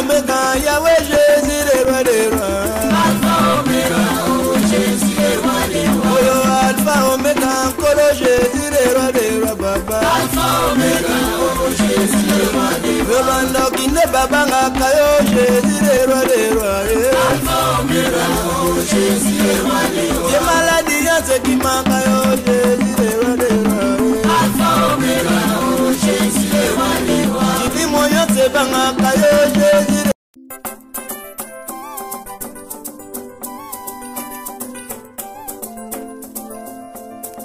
Omega, Yahweh Jésus, le roi des rois. Alpha Omega, oh Jésus, le roi des rois. Oyo Alpha Omega, Kolo Jésus, le roi des rois, Baba. Alpha Omega, oh Jésus, le roi des rois. Yobando Kinde Baba Ngakayo, Jésus, le roi des rois. Alpha Omega, oh Jésus, le roi des rois. Yé maladie, y'a qui manque, Jésus, le roi des rois. Alpha Omega, oh Jésus, le roi des rois. Jibi moyo se Bangakayo, Jésus.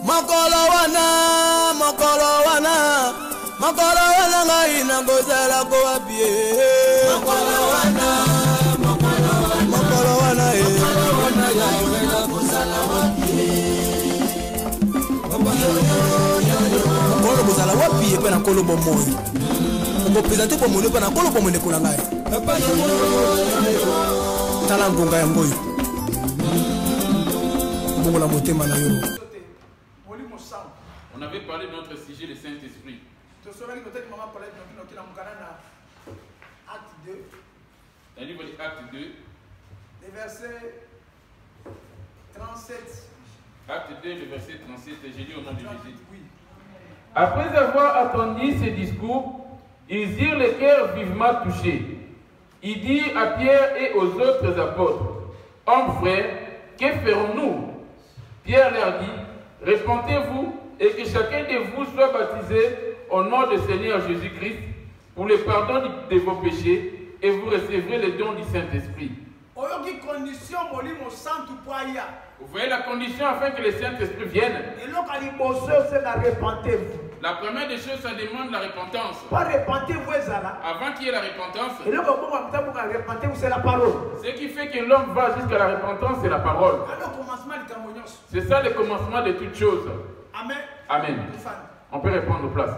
Mokolo wana ngai na gozala ko apie. Mokolo wana ya wena kozala wapi. Mokolo bozala wapi pe na kolo bomoi. Ngo présenter pour mono pe na kolo bomoi ko ngai. Tala ngonga ya ngoyo. Bongo la motema na yo. On avait parlé de notre sujet, le Saint-Esprit. Dans le livre de Acte 2, le verset 37. Acte 2, le verset 37, j'ai lu au nom de Jésus. Oui. Après avoir attendu ces discours, ils eurent le cœur vivement touché. Il dit à Pierre et aux autres apôtres, « Hommes frères, que ferons-nous » Pierre leur dit, « Répentez-vous et que chacun de vous soit baptisé au nom du Seigneur Jésus-Christ pour le pardon de vos péchés et vous recevrez le don du Saint-Esprit. » Vous voyez la condition afin que le Saint-Esprit vienne. La première des choses, ça demande la repentance. Avant qu'il y ait la repentance, ce qui fait que l'homme va jusqu'à la repentance, c'est la parole. C'est ça le commencement de toutes choses. Amen. Amen. On peut répondre aux places.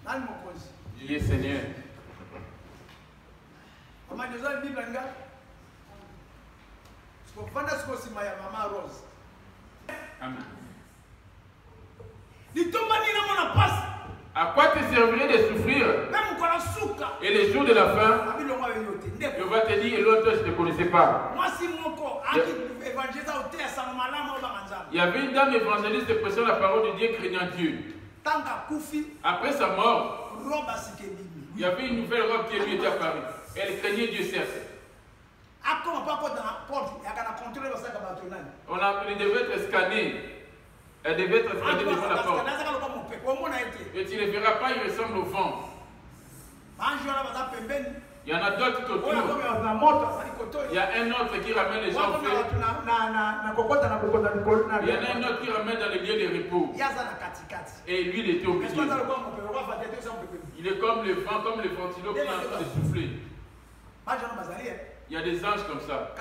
Amen. Il est Seigneur. Amen. À quoi te servirait de souffrir? Et les jours de la fin, je vais te dire, et l'autre, je ne te connaissais pas. Il y avait une dame évangéliste prêchant la parole de Dieu, craignant Dieu. Après sa mort, il y avait une nouvelle robe qui lui était apparue. Elle craignait Dieu, certes. Elle devait être scannée. Elle devait être scannée devant la porte. Et tu ne verras pas, il ressemble au vent. Il y en a d'autres autour. Il y a un autre qui ramène les gens au feu. Il y en a un autre qui ramène dans les lieux de repos. Et lui, il était au milieu. Il est comme le vent, comme le ventilo qui est en train de souffler. Il y a des anges comme ça.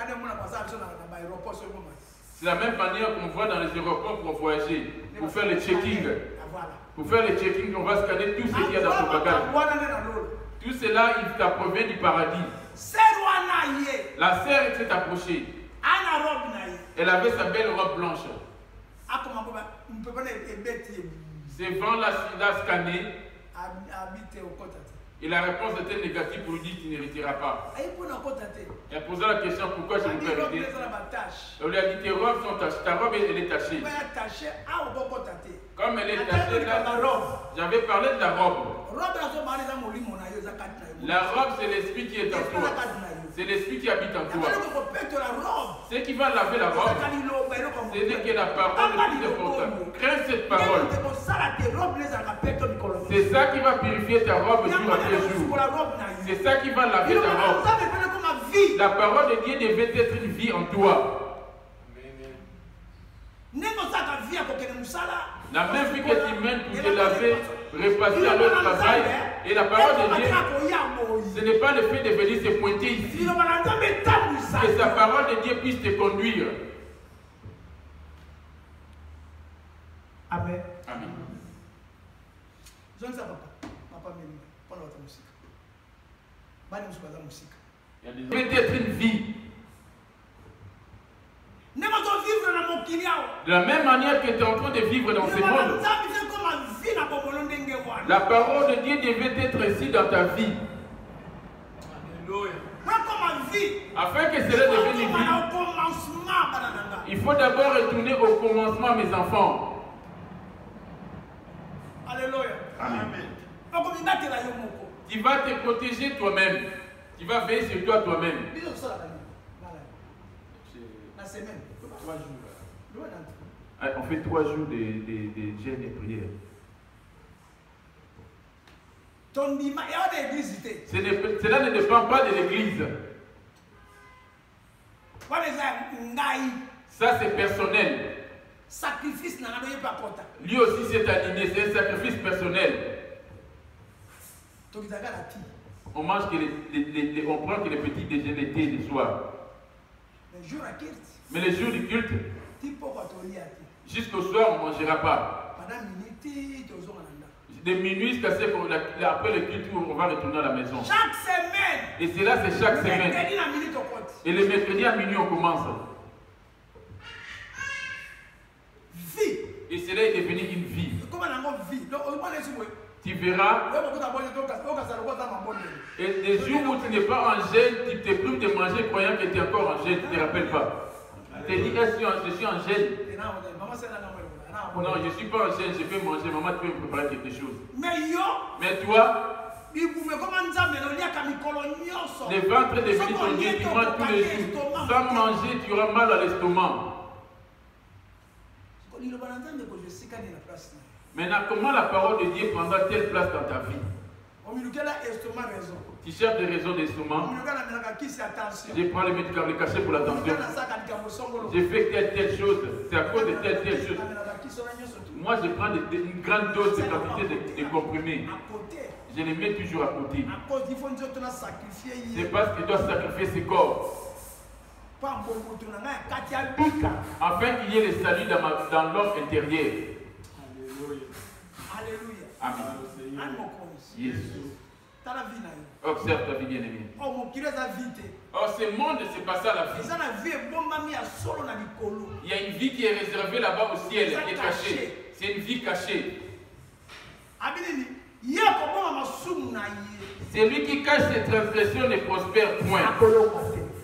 C'est la même manière qu'on voit dans les aéroports pour voyager, pour faire le checking. Pour faire le checking, on va scanner tout ce qu'il y a dans ton bagage. Tout cela, il t'approvient du paradis. La sœur s'est approchée. Elle avait sa belle robe blanche. Ce vent-là l'a scanné. Et la réponse était négative pour lui dire qu'il n'héritera pas. Elle posait la question pourquoi je ne peux hériter. On lui a dit tes robes sont tachées. Ta robe elle est tachée. Comme elle est tachée là, j'avais parlé de la robe. La robe c'est l'esprit qui est en toi. C'est l'esprit qui habite en toi. Ce qui va laver la robe, c'est que la parole est plus importante. Crains cette parole. C'est ça qui va purifier ta robe jour après jour. C'est ça qui va laver ta robe. La parole de Dieu devait être une vie en toi. La même vie que tu mènes pour te laver, repasser à l'autre travail. Et la parole de Dieu, ce n'est pas le fait de venir se pointer ici. Que sa parole de Dieu puisse te conduire. Amen. Amen. Il devait être une vie. De la même manière que tu es en train de vivre dans ce monde, La parole de Dieu devait être ici dans ta vie. Afin que cela devienne une vie, il faut d'abord retourner au commencement, mes enfants. Alléluia. Amen. Tu vas te protéger toi-même. Tu vas veiller sur toi toi-même. La semaine. 3 jours. On fait 3 jours de jeûne et prière. Cela ne dépend pas de l'église. Ça c'est personnel. Sacrifice n'a rien pas. Lui aussi c'est aligné, c'est un sacrifice personnel. On mange que on prend que les petits déjeuners l'été et le soir. Mais le jour du culte, jusqu'au soir on ne mangera pas. De minuit jusqu'à ce qu'après le culte on va retourner à la maison. Chaque semaine. Et cela c'est chaque semaine. Et le mercredi à minuit on commence. Vie. Et cela est devenu une vie. Tu verras. Et les jours où tu n'es pas en jeûne, tu te prives de manger croyant que tu es encore en jeûne, tu ne te rappelles pas. Tu te dis, est-ce que je suis en jeûne? Non, je ne suis pas en jeûne, je peux manger, maman tu peux me préparer quelque chose. Mais toi, le ventre est devenu ton Dieu, tu manges tous les jours. Sans manger, tu auras mal à l'estomac. Maintenant, comment la parole de Dieu prendra telle place dans ta vie? Tu cherches des raisons d'estomac. Je prends les médicaments, les cachets pour la tension. J'ai fait telle chose. C'est à cause de telle chose. Moi, je prends une grande dose de quantité de comprimés. Je les mets toujours à côté. C'est parce que tu dois sacrifier ses corps. Afin qu'il y ait le salut dans l'homme intérieur. Alléluia. Amen. Yes. Observe ta vie bien-aimée. Oh, ce monde, c'est pas ça la vie. Il y a une vie qui est réservée là-bas au ciel, qui est cachée. C'est une vie cachée. Celui qui cache ses transgressions ne prospère point.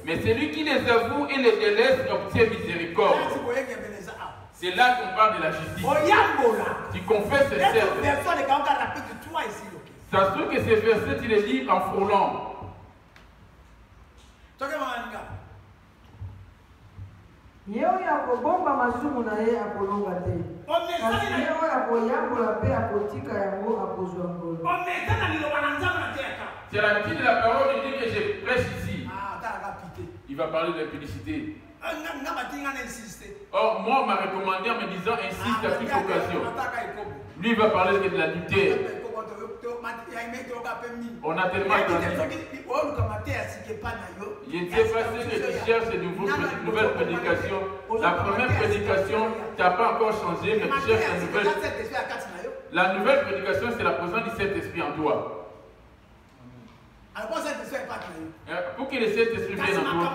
Mais celui qui les avoue et les délaisse obtient miséricorde. C'est là qu'on parle de la justice. Tu confesses tes certes. Ça se trouve que ces versets, tu les lis en frôlant. C'est la petite de la parole de Dieu que je prêche ici. Il va parler de l'impudicité. Or, moi, on m'a recommandé en me disant insiste à toute occasion. Lui, il va parler de l'adultère. On a tellement entendu. Je ne sais pas ce que tu cherches une nouvelle prédication. La première prédication, tu n'as pas encore changé, mais tu cherches une nouvelle. La nouvelle prédication, c'est la présence du Saint-Esprit en toi. Pour que le Saint-Esprit vienne en toi.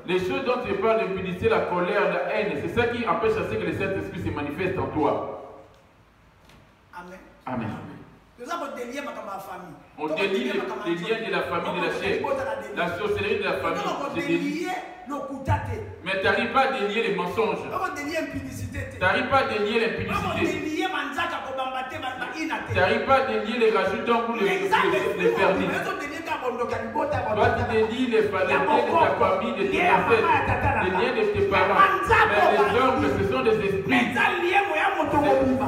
Les choses dont tu parles, l'impudicité, la colère, la haine, c'est ça qui empêche à ce que le Saint-Esprit se manifeste en toi. Amen. On délie les liens de la famille, de la chair. La sorcellerie de la famille. Mais tu n'arrives pas à délier les mensonges. Tu n'arrives pas à délier l'impudicité. Tu n'arrives pas à délier les rajoutants ou les vernis. Toi, tu délies les liens de ta famille, de tes ancêtres, les liens de tes parents. Mais les hommes, ce sont des esprits.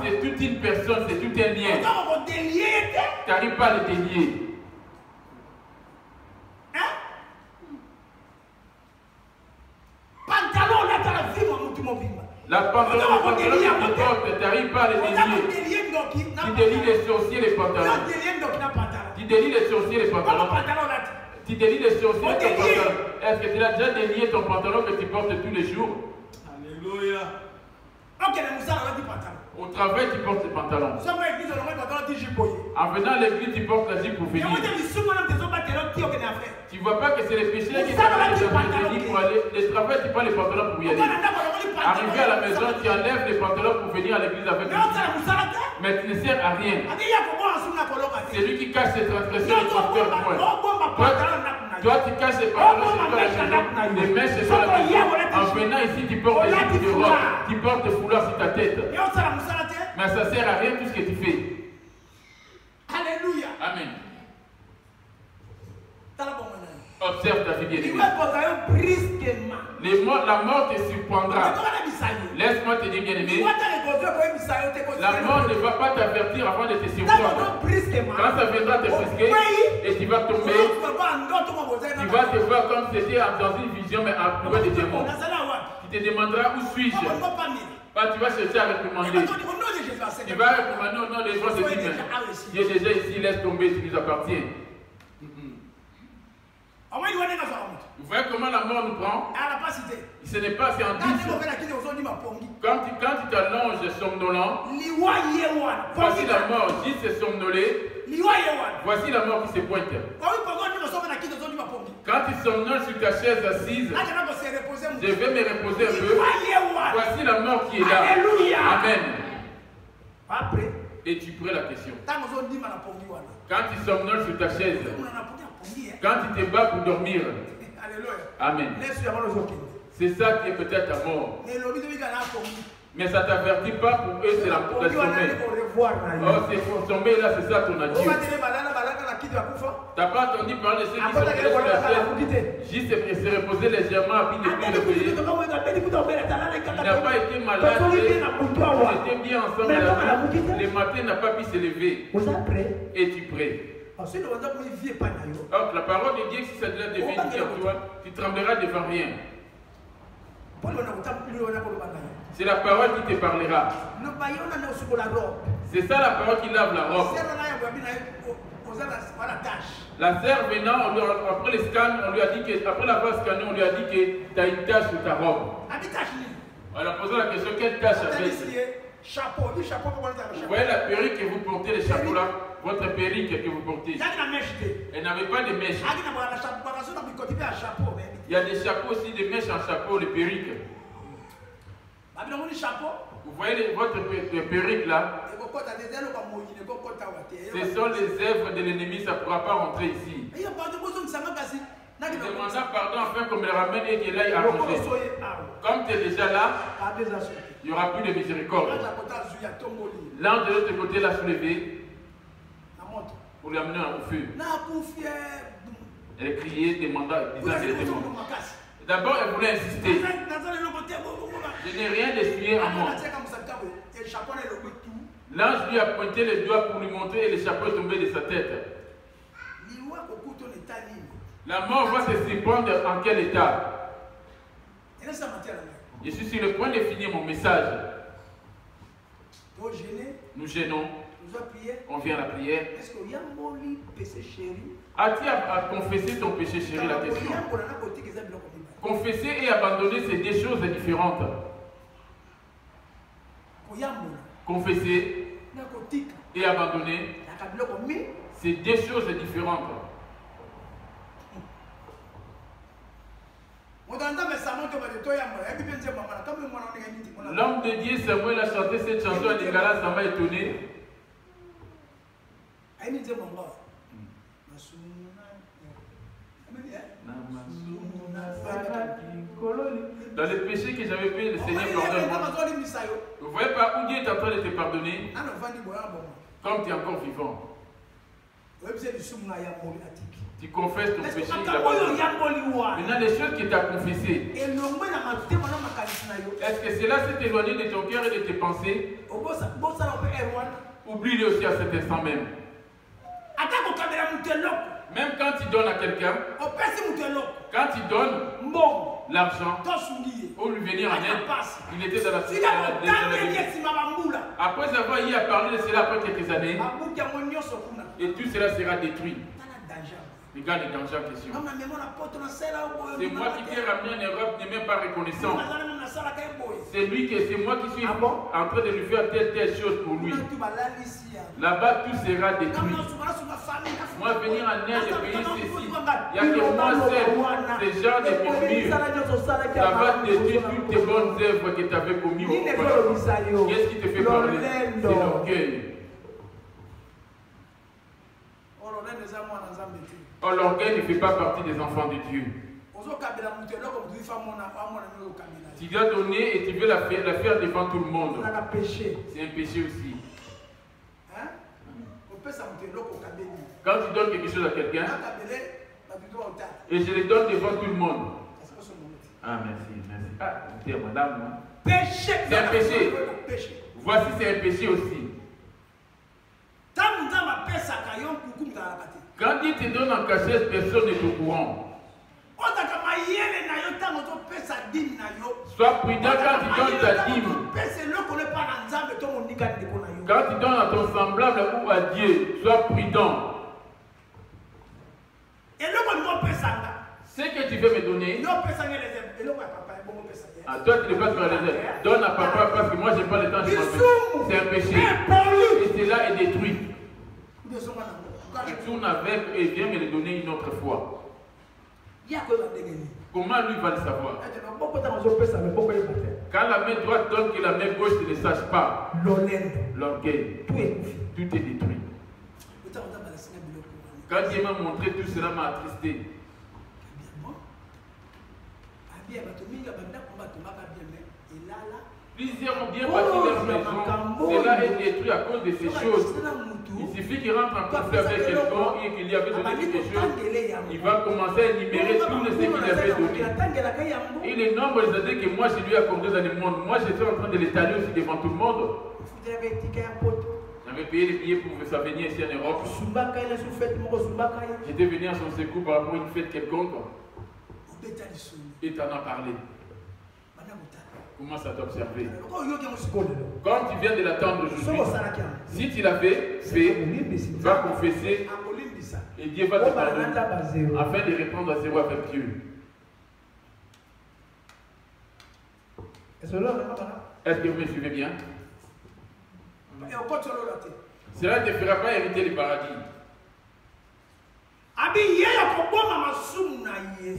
C'est toute une personne, c'est tout un lien. Tu n'arrives pas à le délier. La pantalon que tu portes, tu n'arrives pas à le délier. Tu délies les sorciers, les pantalons. Tu délies les sorciers, les pantalons. Tu délies les sorciers, les pantalons. Est-ce que tu as déjà délié ton pantalon que tu portes tous les jours? Alléluia. Au travail, tu portes tes pantalons. En venant à l'église, tu portes la jupe pour venir. Tu ne vois pas que c'est les péchés qui t'amènent pour aller. Le travail, tu prends les pantalons pour y aller. Arrivé à la maison, tu enlèves les pantalons pour venir à l'église avec lui. Mais tu ne sers à rien. C'est lui qui cache ses transgressions et prospère point. Toi, tu caches les pantalons sur la maison, les mèches sur la maison. En venant ici, tu portes des jupes de robe, tu portes des foulards sur ta tête. Mais ça ne sert à rien tout ce que tu fais. Alléluia. Amen. Observe ta vie bien-aimée. La mort te surprendra. Laisse-moi te dire bien-aimé. La mort ne va pas t'avertir avant de te surprendre. Quand ça viendra te frisquer et tu vas tomber, tu vas te voir comme si c'était dans une vision mais entouré de démons. Tu te demanderas où suis-je. Tu vas chercher à recommander. Tu vas recommander au nom des gens de Dieu. Tu es déjà ici, laisse tomber, tu nous appartiens. Vous voyez comment la mort nous prend? Ce n'est pas, c'est en douce. Quand tu t'allonges somnolent, voici la mort, juste somnolé. Voici la mort qui se pointe. Quand tu somnoles sur ta chaise assise, je vais me reposer un peu. Voici la mort qui est là. Amen. Et tu prends la question. Quand tu somnoles sur ta chaise, quand tu te bats pour dormir, amen. C'est ça qui est peut-être ta mort. Mais ça ne t'avertit pas pour eux, c'est la sommeil. Oh, c'est pour sommeil là, c'est ça ton adieu. Tu n'as pas entendu parler de ceux qui sont sur la chaise, juste se reposer légèrement, puis ne plus le payer. Il n'a pas été malade, on était bien ensemble à la nuit. Le matin n'a pas pu se lever. Et tu pries. Donc la parole de Dieu, si ça devient devenu en toi, tu trembleras devant rien. C'est la parole qui te parlera. C'est ça la parole qui lave la robe. La sœur venant, après le scan, on lui a dit que, après l'avoir scanné, on lui a dit que tu as une tache sur ta robe. On a posé la question, quelle tache avait-elle? Vous voyez la perruque que vous portez, le chapeau là, votre perruque que vous portez. Elle n'avait pas de mèches. Il y a des chapeaux aussi, des mèches en chapeau, les perruques. Vous voyez votre perruque là? Ce sont les œuvres de l'ennemi, ça ne pourra pas rentrer ici. Il demanda pardon afin qu'on me le ramène et qu'il aille arranger. Comme tu es déjà là, il n'y aura plus de miséricorde. L'un de l'autre côté l'a soulevé pour lui amener au feu. Elle criait, demanda, disant qu'elle était morte. D'abord, elle voulait insister. Je n'ai rien d'essuyé à moi. L'ange lui a pointé le doigt pour lui montrer et le chapeau est tombé de sa tête. La mort va se surprendre en quel état? Je suis sur le point de finir mon message. Nous gênons. On vient à la prière. As-tu confessé ton péché chéri? La question. Confesser et abandonner, c'est deux choses différentes. Confesser et abandonner, c'est deux choses différentes. L'homme de Dieu Samuel a chanté cette chanson à Nicolas, ça m'a étonné. Dans les péchés que j'avais fait, le Seigneur pardonne-moi. Vous voyez pas où Dieu est en train de te pardonner? Comme tu es encore vivant. Tu confesses ton péché. Maintenant, les choses que tu as confessées, est-ce que cela s'est éloigné de ton cœur et de tes pensées? Oublie-le aussi à cet instant même. Même quand tu donnes à quelqu'un, quand tu donnes l'argent pour lui venir en aide, il était dans la situation. Après avoir eu à parler de cela après quelques années, et tout cela sera détruit. Regarde les dangers en question. C'est moi qui t'ai ramené en Europe, ne même pas reconnaissant. C'est moi qui suis en train de lui faire telle chose pour lui. Là-bas, tout sera détruit. Moi, venir en aide des pays, c'est ici. Il n'y a que moi seul, ces gens de murmures. Ça va détruire toutes tes bonnes œuvres que tu avais commises. Qu'est-ce qui te fait parler? C'est l'orgueil. Oh, l'orgueil ne fait pas partie des enfants de Dieu. Tu dois donner et tu veux la faire devant tout le monde. C'est un péché aussi. Quand tu donnes quelque chose à quelqu'un et je le donne devant tout le monde. Ah, merci, merci. Ah, c'est madame. C'est un péché. Voici, c'est un péché aussi. Quand il te donne en cachette, personne n'est au courant. Sois prudent quand tu donnes ta dîme. Quand tu donnes à ton semblable ou à Dieu, sois prudent. Ce que tu veux me donner, à toi tu ne peux pas faire les aides. Donne à papa parce que moi je n'ai pas le temps de m'appeler. C'est un péché. Et cela est détruit. Je tourne avec et viens me le donner une autre fois. Comment lui va le savoir? Quand la main droite donne que la main gauche ne le sache pas, l'orgueil, tout est détruit. Quand Dieu m'a montré tout cela, m'a attristé. Plusieurs ont bien bâti leur maison. Cela est détruit à cause de ces choses. Il suffit qu'il rentre en conflit avec quelqu'un et qu'il lui avait donné quelque chose. Il va commencer à énumérer tout ce qu'il avait donné. Et le nombre des années que moi je lui ai accordé dans le monde, moi j'étais en train de l'étaler aussi devant tout le monde. J'avais payé les billets pour sa venir ici en Europe. J'étais venu à son secours par rapport à une fête quelconque. Et tu en as parlé. Commence à t'observer. Quand tu viens de l'attendre aujourd'hui, si tu l'as fait, va confesser et Dieu va te pardonner afin de répondre à zéro avec Dieu. Est-ce que vous me suivez bien? Cela ne te fera pas hériter le paradis.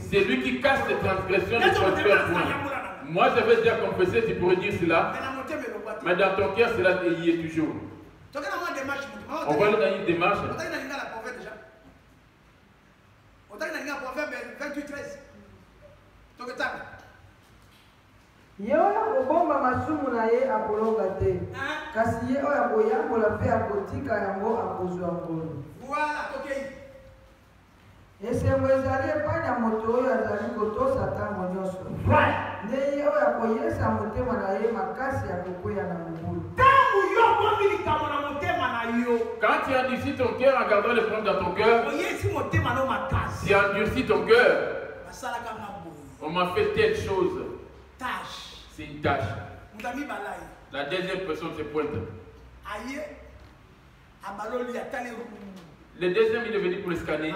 C'est lui qui casse les transgressions de son père. Moi, j'avais déjà confessé, tu pourrais dire cela. Mais dans ton cœur, cela y est toujours. On va aller dans une démarche. Voilà, ok. Et c'est vous allez pas dans mon tour, à la ligoto, Satan, mon Dieu. N'ayez pas à coyer sa montée, mon aïe, ma casse, et à couper à la moule. Quand tu endurcis ton cœur en gardant le problème dans ton cœur, tu endurcis ton cœur. On m'a fait telle chose. C'est une tâche. La deuxième personne se pointe. Le deuxième, il est venu pour le scanner.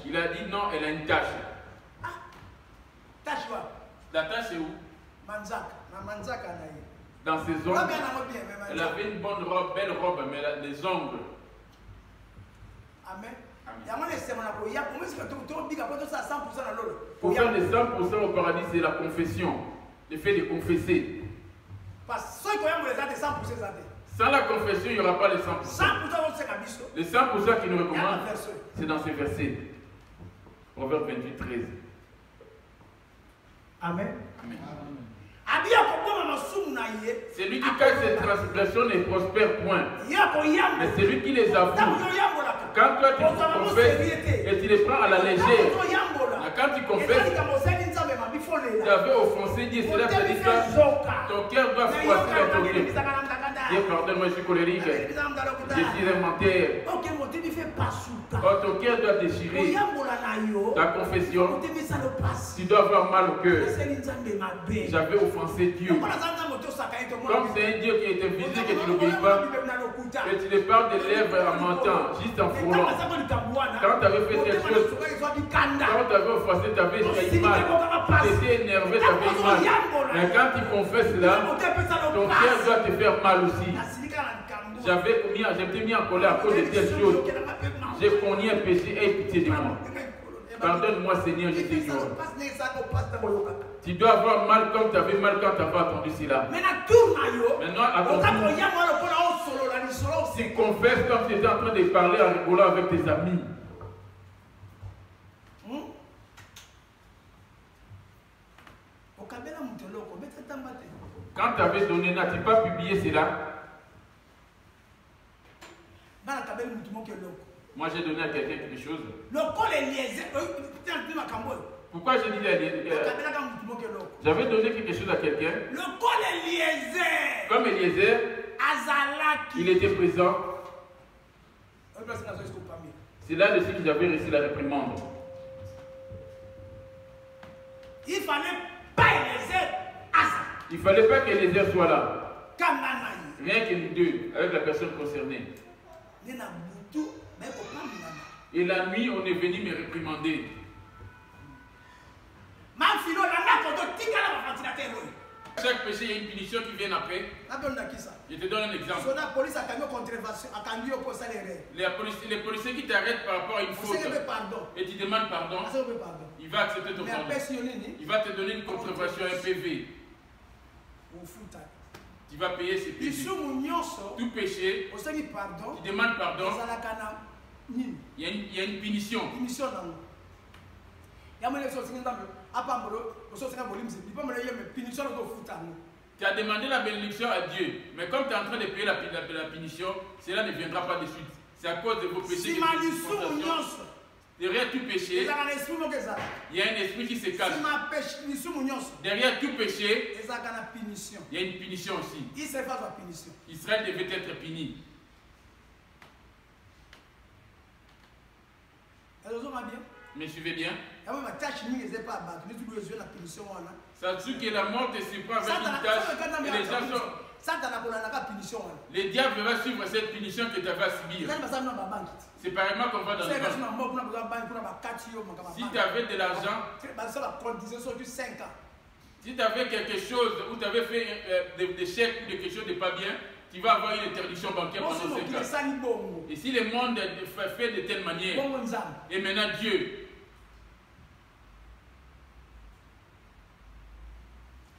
Il a dit non, elle a une tâche. La tâche est où? Dans ses ongles. Elle avait une bonne robe, belle robe, mais elle a des ongles. Amen. Pour faire les 100% au paradis, c'est la confession. Le fait de confesser. Sans la confession, il n'y aura pas les 100%. Les 100% qui nous recommandent, c'est dans ce verset. Proverbe 28, 13. Amen. Amen. C'est lui qui cache ses transgressions ne prospère point. Mais c'est lui qui les avoue. Quand toi tu confesses et tu les prends à la légère, quand tu confesses, tu avais offensé Dieu, cela veut dire que ton cœur doit froisser dans ton cœur. Dieu pardonne-moi, je suis colérique. Je suis un menteur. Quand ton cœur doit déchirer ta confession, tu dois avoir mal au cœur. J'avais offensé Dieu. Comme c'est un Dieu qui est invisible, que tu n'obéis pas, que tu les parles des lèvres en mentant, juste en frôlant. Quand tu avais fait telle chose, quand tu avais offensé, tu avais mal. Tu étais énervé, tu avais mal. Mais quand tu confesses là, ton cœur doit te faire mal aussi. J'étais mis en colère à cause de telle chose. J'ai commis un péché, aie pitié de moi. Pardonne-moi, Seigneur, je t'ignorant. Tu dois avoir mal comme tu avais mal quand tu avais entendu cela. Maintenant, à ton tour, tu confesses comme tu étais en train de parler en rigolant avec tes amis. Quand tu avais donné, n'as-tu pas publié cela? Moi, j'ai donné à quelqu'un quelque chose. Pourquoi j'ai dit j'avais donné quelque chose à quelqu'un. Comme Eliezer, il était présent. C'est là-dessus qu'ils avaient reçu la réprimande. Il fallait pas Eliezer. Il ne fallait pas qu'Eliezer soit là. Rien que nous deux, avec la personne concernée. Et la nuit, on est venu me réprimander. Chaque péché, il y a une punition qui vient après. Je te donne un exemple. Les policiers qui t'arrêtent par rapport à une faute et tu demandes pardon, il va accepter ton pardon. Il va te donner une contrevention, un PV. Tu vas payer ces péchés. Tout péché, tu demandes pardon, il y a une punition. Tu as demandé la bénédiction à Dieu, mais comme tu es en train de payer la punition, cela ne viendra pas de suite. C'est à cause de vos péchés. Derrière tout péché, il y a un esprit qui se cache. Derrière tout péché, il y a une punition aussi. Israël devait être puni. Mais suivez bien. Ça dit que la mort te surprend avec une tâche et les gens sont... Les diables va suivre cette punition que tu vas subir. C'est pareillement qu'on va dans le banque. Si tu avais de l'argent, si tu avais quelque chose où tu avais fait des chèques ou quelque chose de pas bien, tu vas avoir une interdiction bancaire pendant 5 ans. Et si le monde fait de telle manière, et maintenant Dieu...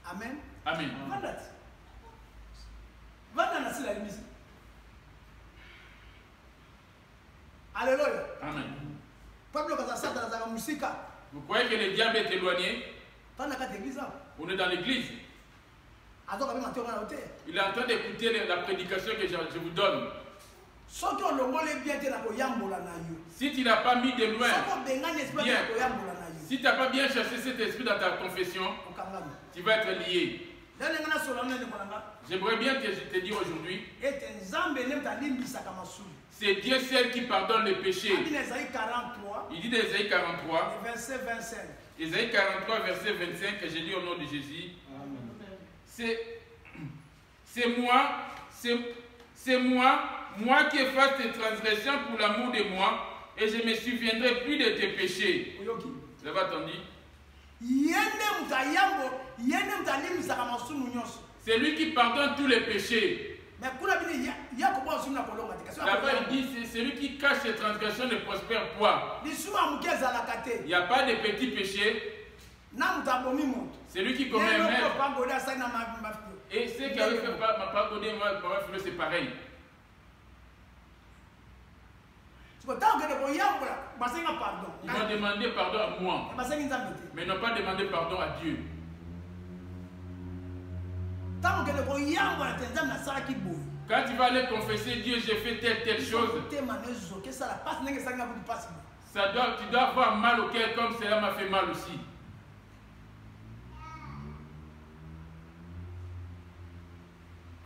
Amen. Amen. Alléluia. Amen. Vous croyez que le diable est éloigné? On est dans l'église. Il est en train d'écouter la prédication que je vous donne. Si tu n'as pas mis de loin, bien, si tu n'as pas bien cherché cet esprit dans ta confession, tu vas être lié. J'aimerais bien que je te dise aujourd'hui, c'est Dieu seul qui pardonne les péchés. Il dit dans Ésaïe 43, Ésaïe 43, verset 25, que j'ai lu au nom de Jésus. C'est moi qui efface tes transgressions pour l'amour de moi, et je me souviendrai plus de tes péchés. Vous avez entendu? C'est lui qui pardonne tous les péchés. Là-bas, il dit c'est celui qui cache ses transgressions ne prospère pas. Il n'y a pas de petits péchés. C'est lui qui commet un maître. Et ceux qui avaient fait ma pardonner, c'est pareil. Ils m'ont demandé pardon à moi, mais n'ont pas demandé pardon à Dieu. Quand tu vas aller confesser Dieu, j'ai fait telle chose, tu dois avoir mal au cœur comme cela m'a fait mal aussi.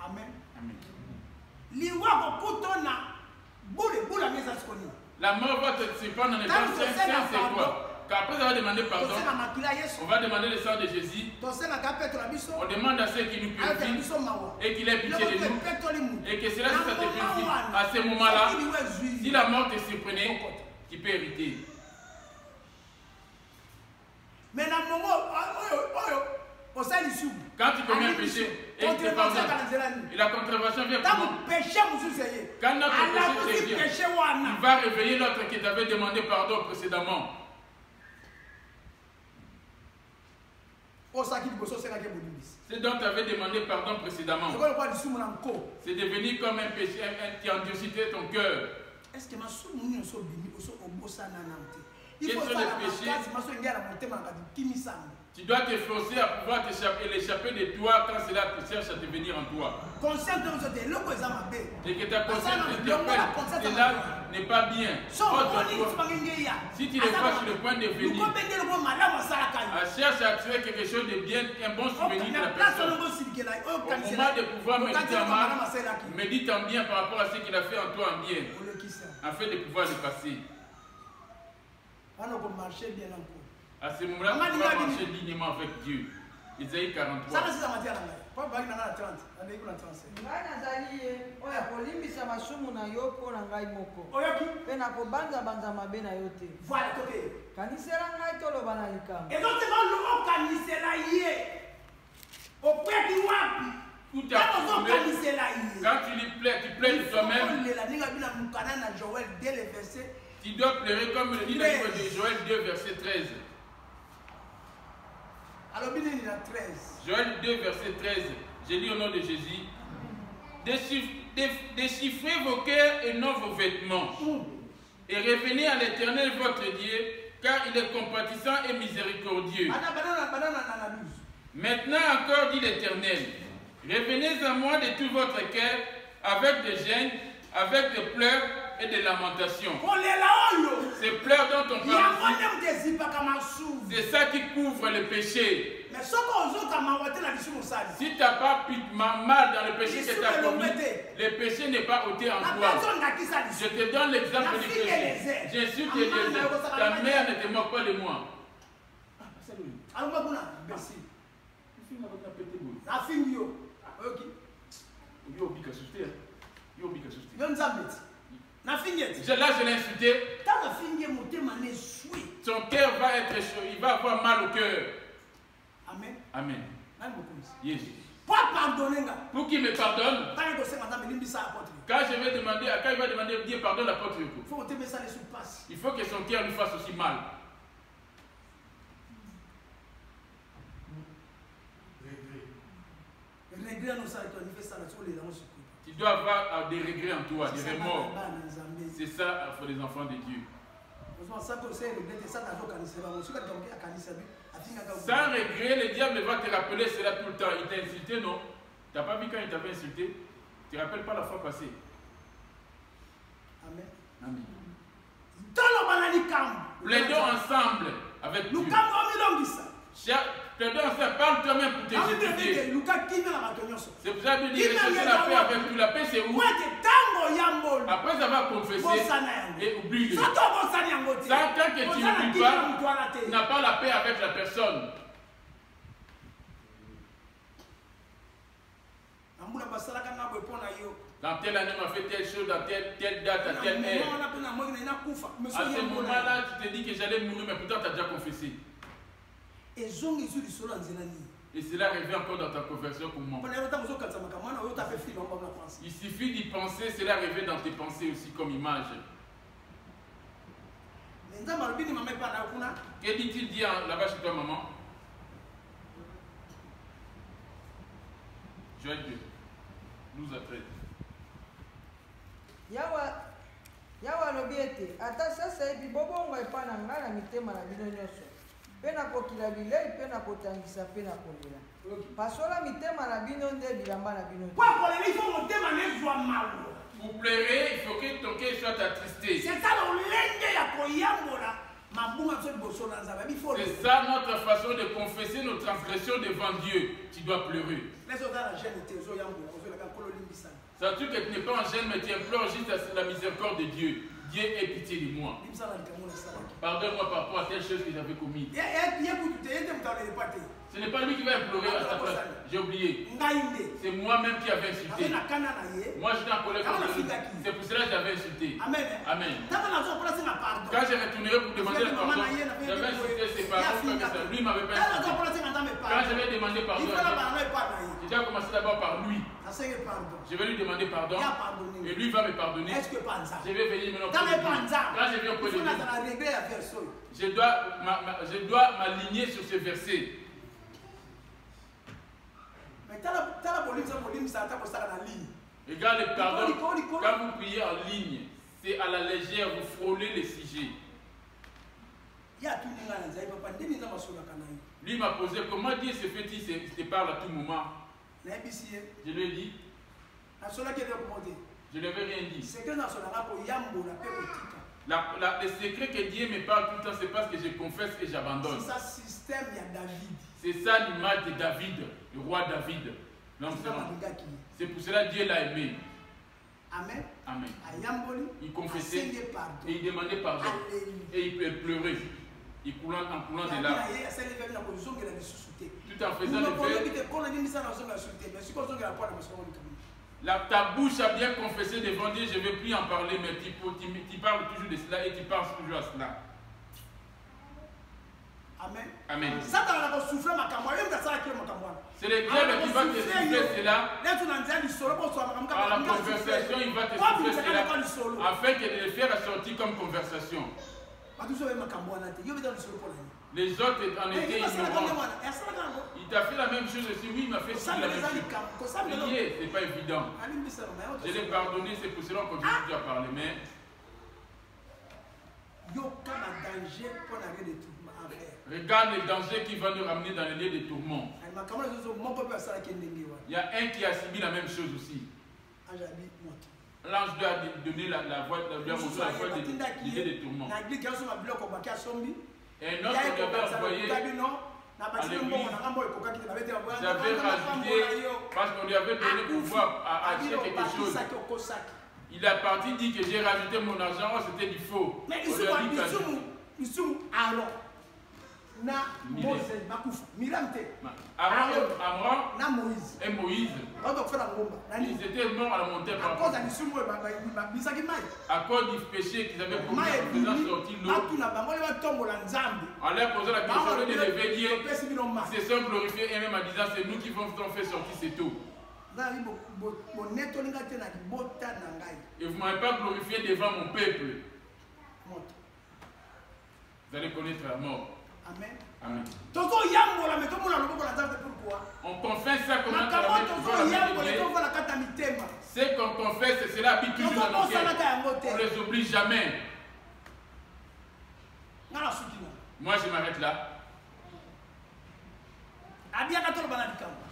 Amen. Amen. La mort va te surprendre en étant saint, c'est quoi? Qu'après avoir demandé pardon, on va demander le sang de Jésus. On demande à ceux qui nous purifient et qu'il ait pitié de nous. Et que cela, si ça te purifie, à ce moment-là, si la mort te surprenait, tu peux hériter. Mais Quand tu commets un péché et te pardonne, et la contravention vient comment? Quand notre péché vient, il va réveiller l'autre qui t'avait demandé pardon précédemment. C'est dont tu avais demandé pardon précédemment. C'est devenu comme un péché qui a endurci ton cœur. Est-ce que Quels sont les péchés? Tu dois t'efforcer à pouvoir l'échapper de toi quand cela te cherche à devenir en toi. Et que ta conscience t'interpelle, cela n'est pas bien. Si tu ne pas sur le point de venir, cherche à tuer quelque chose de bien, un bon souvenir de la personne. Au moment de pouvoir méditer en mal, médite en bien par rapport à ce qu'il a fait en toi en bien, afin de pouvoir le passer. À ce moment-là, tu vas marcher dignement avec Dieu. Isaïe 43. Tout à fait. Quand tu lui plais, tu plais de toi-même. Tu dois pleurer comme le dit dans le livre de Joël 2, verset 13. Joël 2, verset 13. Je lis au nom de Jésus. Déchiffrez vos cœurs et non vos vêtements. Et revenez à l'Éternel votre Dieu, car il est compatissant et miséricordieux. Maintenant encore, dit l'Éternel, revenez à moi de tout votre cœur, avec des gênes, avec des pleurs et des lamentations. Ces pleurs dont on parle ici, c'est ça qui couvre le péché. Si tu n'as pas mal dans le péché que tu as commis, le péché n'est pas ôté en toi. Je te donne l'exemple du péché. J'insulte Eliezer. Ta mère ne te moque pas de moi. Là, je l'ai insulté. Son cœur va être chaud. Il va avoir mal au cœur. Amen. Amen. Yes. Pour qu'il me pardonne, quand je vais demander, quand il va demander Dieu pardonne l'apôtre, il faut que son cœur lui fasse aussi mal. Tu dois avoir des regrets en toi, des remords. C'est ça pour les enfants de Dieu. Sans regret, le diable va te rappeler cela tout le temps. Il t'a insulté, non? Tu n'as pas vu quand il t'avait insulté? Tu ne te rappelles pas la fois passée? Amen. Amen. Plaidons ensemble avec Dieu. Plaidons ensemble, parle toi-même pour te justifier. C'est pour ça que Dieu dit rechercher la paix avec tout. La paix c'est où? Après avoir confessé et oublie-le. Tant que tu n'oublies pas, tu n'as pas la paix avec la personne. Dans telle année, on a fait telle chose, dans telle date, à telle heure. À ce moment-là, tu te dis que j'allais mourir, mais pourtant tu as déjà confessé. Et cela revient encore dans ta conversion pour moi. Il suffit d'y penser, cela revient dans tes pensées aussi comme image. Que dit-il dire là-bas chez toi, maman? Joël 2, 12 à 13. Yawa lobiete, ata sasa hivi bobongo epa na ngai na mitema na bino nyonso. Pe na kokila bilei, pe na kotangisa, pe na kolela. Pasola mitema na bino nde bilamba na bino. Pour pleurer, il faut que ton cœur soit attristé. C'est ça C'est ça notre façon de confesser nos transgressions devant Dieu. Tu dois pleurer. C'est-à-dire que tu n'es pas en gêne, mais tu implores juste la miséricorde de Dieu. Dieu ait pitié de moi. Pardonne-moi par rapport à telle chose que j'avais commise. Ce n'est pas lui qui va implorer à sa place. J'ai oublié. C'est moi-même qui avais insulté. Moi j'étais en colère contre lui. C'est pour cela que j'avais insulté. Amen. Amen. Quand je retournerai pour demander le pardon, j'avais insulté ses parents comme ça. Lui ne m'avait pas insulté. Quand je vais demander pardon, je dois commencer d'abord par lui. Je vais lui demander pardon. Et lui va me pardonner. Je vais venir maintenant. Quand je viens auprès de lui, je dois m'aligner sur ce verset. Regarde le pardon. Quand vous priez en ligne, c'est à la légère, vous frôlez les sujets. Lui m'a posé comment Dieu se fait-il te parle à tout moment. Je lui ai dit. Je ne lui avais rien dit. Le secret que Dieu me parle tout le temps, c'est parce que je confesse et j'abandonne. C'est ça l'image de David, le roi David. C'est pour cela que Dieu l'a aimé. Amen. Amen. Il confessait et il demandait pardon. Et il pleurait. Il coulait en coulant des larmes. Tout en faisant le fait. Ta bouche a bien confessé devant Dieu, je ne vais plus en parler, mais tu parles toujours de cela et tu penses toujours à cela. Amen. Amen. C'est le diable qui va te souffler cela. Par la conversation, il va te souffler cela afin de le faire sortir comme conversation. Les autres en étaient ignorants. Il t'a fait la même chose aussi. Oui, il m'a fait la même chose. Ce n'est pas évident. Je l'ai pardonné, c'est pour cela qu'on continue à parler. Mais regarde les dangers qui vont nous ramener dans les lieux de tourment. Il y a un qui a subi la même chose aussi. L'ange doit donner la voix de l'idée de tourment. Et un autre qui avait envoyé à l'église, j'avais rajouté, parce qu'on lui avait donné pouvoir à acheter quelque chose. Il est parti dire que j'ai rajouté mon argent, c'était du faux. Mais ils sont Aaron et Moïse, ils étaient morts à la montagne à cause du péché qu'ils avaient commis en faisant sortir l'eau. En leur posant la question de lever Dieu, ils se sont glorifiés et même en disant c'est nous qui vont faire sortir cette eau. Et vous ne m'avez pas glorifié devant mon peuple. Vous allez connaître la mort. Amen. Amen. On confesse ça comme un c'est qu'on confesse, cela habite toujours dans nos cœurs. On ne les oublie jamais. Moi je m'arrête là.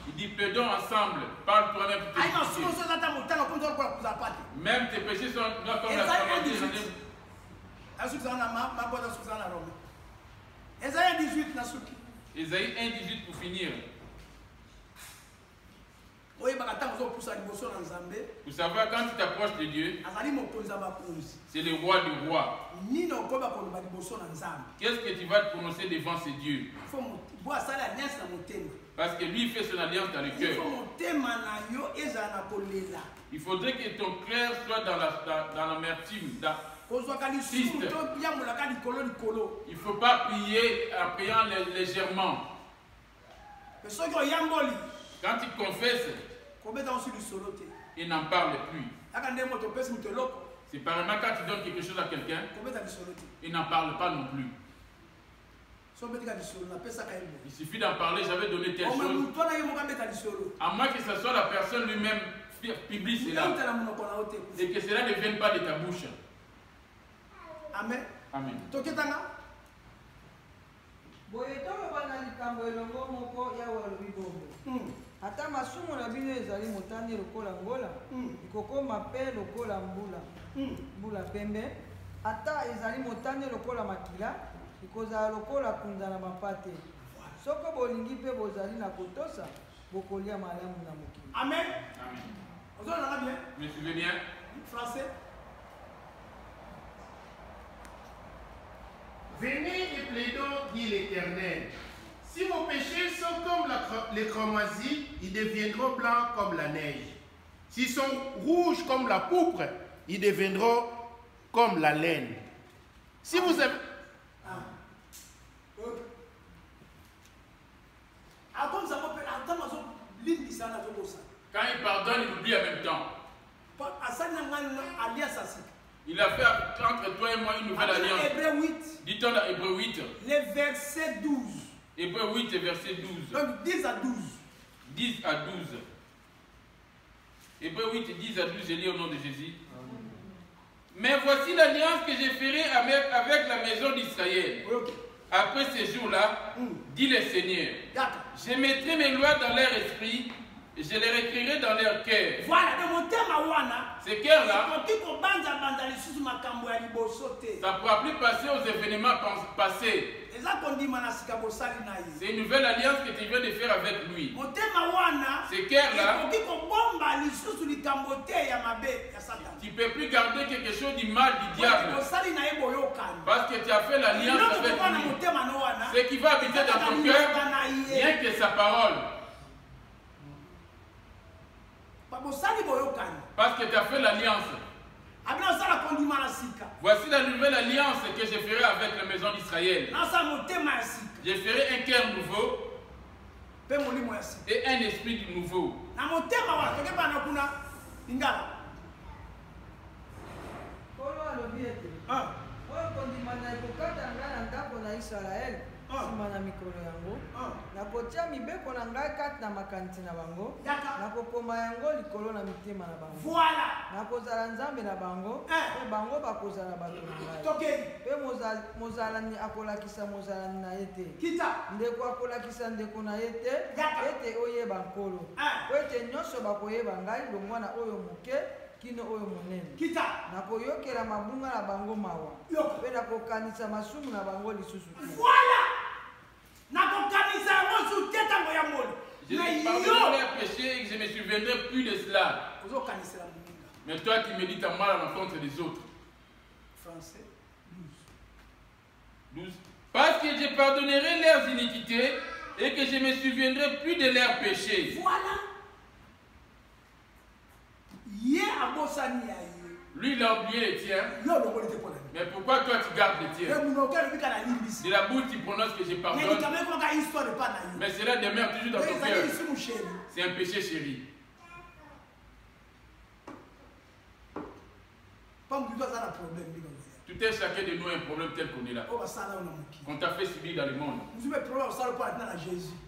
Il dit plaidons ensemble, parle toi-même pour même tes péchés sont comme la Esaïe 18 nasuki. Esaïe 1:18 pour finir. Vous savez, quand tu t'approches de Dieu, c'est le roi du roi. Qu'est-ce que tu vas te prononcer devant ces dieux? Parce que lui fait son alliance dans le cœur. Il faudrait que ton cœur soit dans l'amertume. Il ne faut pas prier en priant légèrement. Quand il confesse, il n'en parle plus. C'est apparemment quand tu donnes quelque chose à quelqu'un, il n'en parle pas non plus. Il suffit d'en parler, j'avais donné telle chose. À moins que ce soit la personne lui-même publie cela. Et que cela ne vienne pas de ta bouche. Amen. Amen. Ata masumu na bino ezali motani lokola ngola ikokoma pe lokola mbula pembe ata ezali motani lokola makila ikozala lokola kunza na mapate soko bolingi pe bozali na kotosa bokolia malamu na mokili. Amen. Amen. Me suivez bien? Français. Venez et plaidons, dit l'Éternel. Si vos péchés sont comme les cramoisis, ils deviendront blancs comme la neige. S'ils sont rouges comme la pourpre, ils deviendront comme la laine. Si vous avez... Quand il pardonne, il oublie en même temps. Il a fait entre toi et moi une nouvelle alliance. Dit-on dans Hébreu 8. Le verset 12. Hébreu 8 et verset 12. Donc 10 à 12. 10 à 12. Hébreu 8 et 10 à 12, je lis au nom de Jésus. Mais voici l'alliance que je ferai avec la maison d'Israël. Après ces jours-là, dit le Seigneur, je mettrai mes lois dans leur esprit et je les écrirai dans leur cœur. Voilà, ces cœurs-là, ça ne pourra plus passer aux événements passés. C'est une nouvelle alliance que tu viens de faire avec lui. Ces cœurs-là, tu ne peux plus garder quelque chose du mal du diable. Parce que tu as fait l'alliance avec lui. Ce qui va habiter dans ton cœur, rien que sa parole. Parce que tu as fait l'alliance. Voici la nouvelle alliance que je ferai avec la maison d'Israël. Je ferai un cœur nouveau et un esprit nouveau. Sima na mikolo yango nakotia mibeko na ngai kati na makanisi na bango nakokoma yango likolo na mitema na bango nakozala nzambe na bango mpe bango bakozala bato na ngai mpe mozalani akolakisa mozalani na ye te ndeko akolakisa ndeko na ye te ete oyeba nkolo po ete nyonso bakoyeba ngai longwa na oyo moke kino oyo monene nakoyokela mabunga na bango mawa mpe nakokanisa masumu na bango lisusu te. Je pardonnerai leurs péchés et je ne me souviendrai plus de cela. Mais toi qui médites en mal à l'encontre des autres. Français 12. Parce que je pardonnerai leurs iniquités et que je ne me souviendrai plus de leurs péchés. Voilà. Lui, il a oublié les tiens. Mais pourquoi toi tu gardes les tiens? De la bouche tu prononces que je pardonne. Mais cela demeure toujours dans ton cœur. C'est un péché chéri. Tout est chacun de nous un problème tel qu'on est là. Qu'on t'a fait subir dans le monde.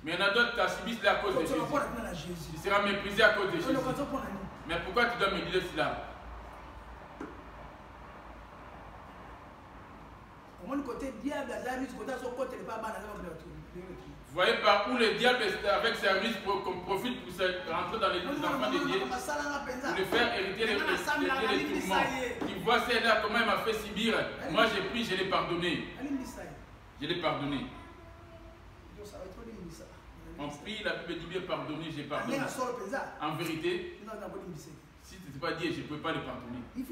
Mais il y en a d'autres qui t'ont subi cela à cause de Jésus. Tu seras méprisé à cause de Jésus. Mais pourquoi tu dois me dire cela? Vous voyez par où le diable avec sa ruse profite pour rentrer dans les enfants de Dieu, pour les faire hériter les tourments. Tu vois celle-là, comment elle m'a fait subir. Moi j'ai pris, je l'ai pardonné. Je l'ai pardonné. On prie, la Bible dit bien pardonner, j'ai pardonné. En vérité, si tu n'étais pas Dieu, je ne pouvais pas le pardonner. Il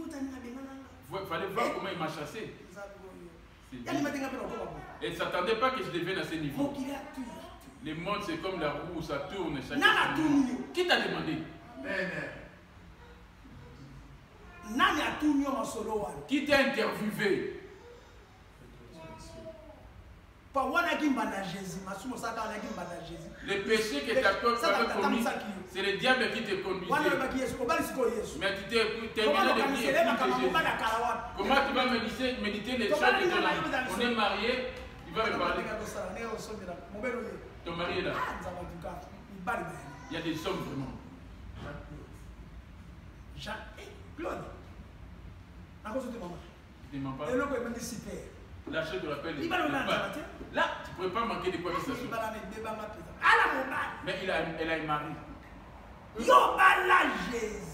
fallait voir comment il m'a chassé. Et ne s'attendait pas que je devienne à ce niveau. Le monde c'est comme la roue, ça tourne chaque fois. Qui t'a demandé? Qui t'a interviewé? Le péché que tu as commis, c'est le diable qui te conduisait. Mais tu t'es terminé de prier. Comment tu vas méditer les choses de ton ami? On est marié, tu vas me parler. Ton mari est là. Il y a des hommes vraiment. Claude. Tu ne m'en parles. La chose de l'appel est là, tu ne pourrais pas manquer de quoi que ce soit. Mais elle a un mari.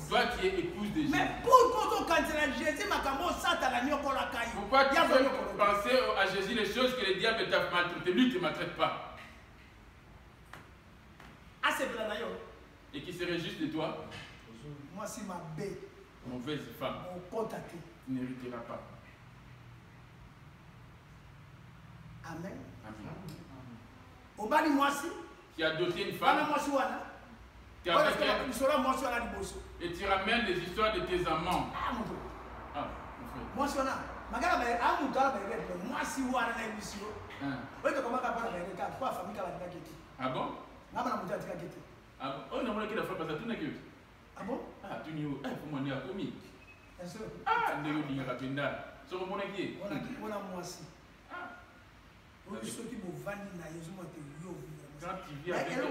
Toi qui es épouse de Jésus. Mais pourquoi tu veux penser à Jésus les choses que le diable t'a maltraité? Lui ne te maltraite pas. Et qui se réjouissent de toi? Moi, c'est ma bête. Mauvaise femme. Tu n'hériteras pas. Amen. Amen. Obali Mwasi. Qui a doté une femme. Mwasi wana. Qui a avec elle. Et tu ramènes les histoires de tes amants. Ah, mon frère. Mwasi wana. Magala ba amutala ba rete. Mwasi wana na émission. Wewe kama kapa na rete kwa famille kala ndaketi. Ah bon? Ngaba na mutati kaketi. Ah bon? On a montré qu'il a fait passer tout n'a que. Ah bon? Ah, tu n'y es pour moi ni à comique. Bien sûr. Ah, ndego ni rapenda. So mon qui? On a Mwasi. Ah. Vous qui vous vandi na yezu mo te yo. Quand tu viens avec elle,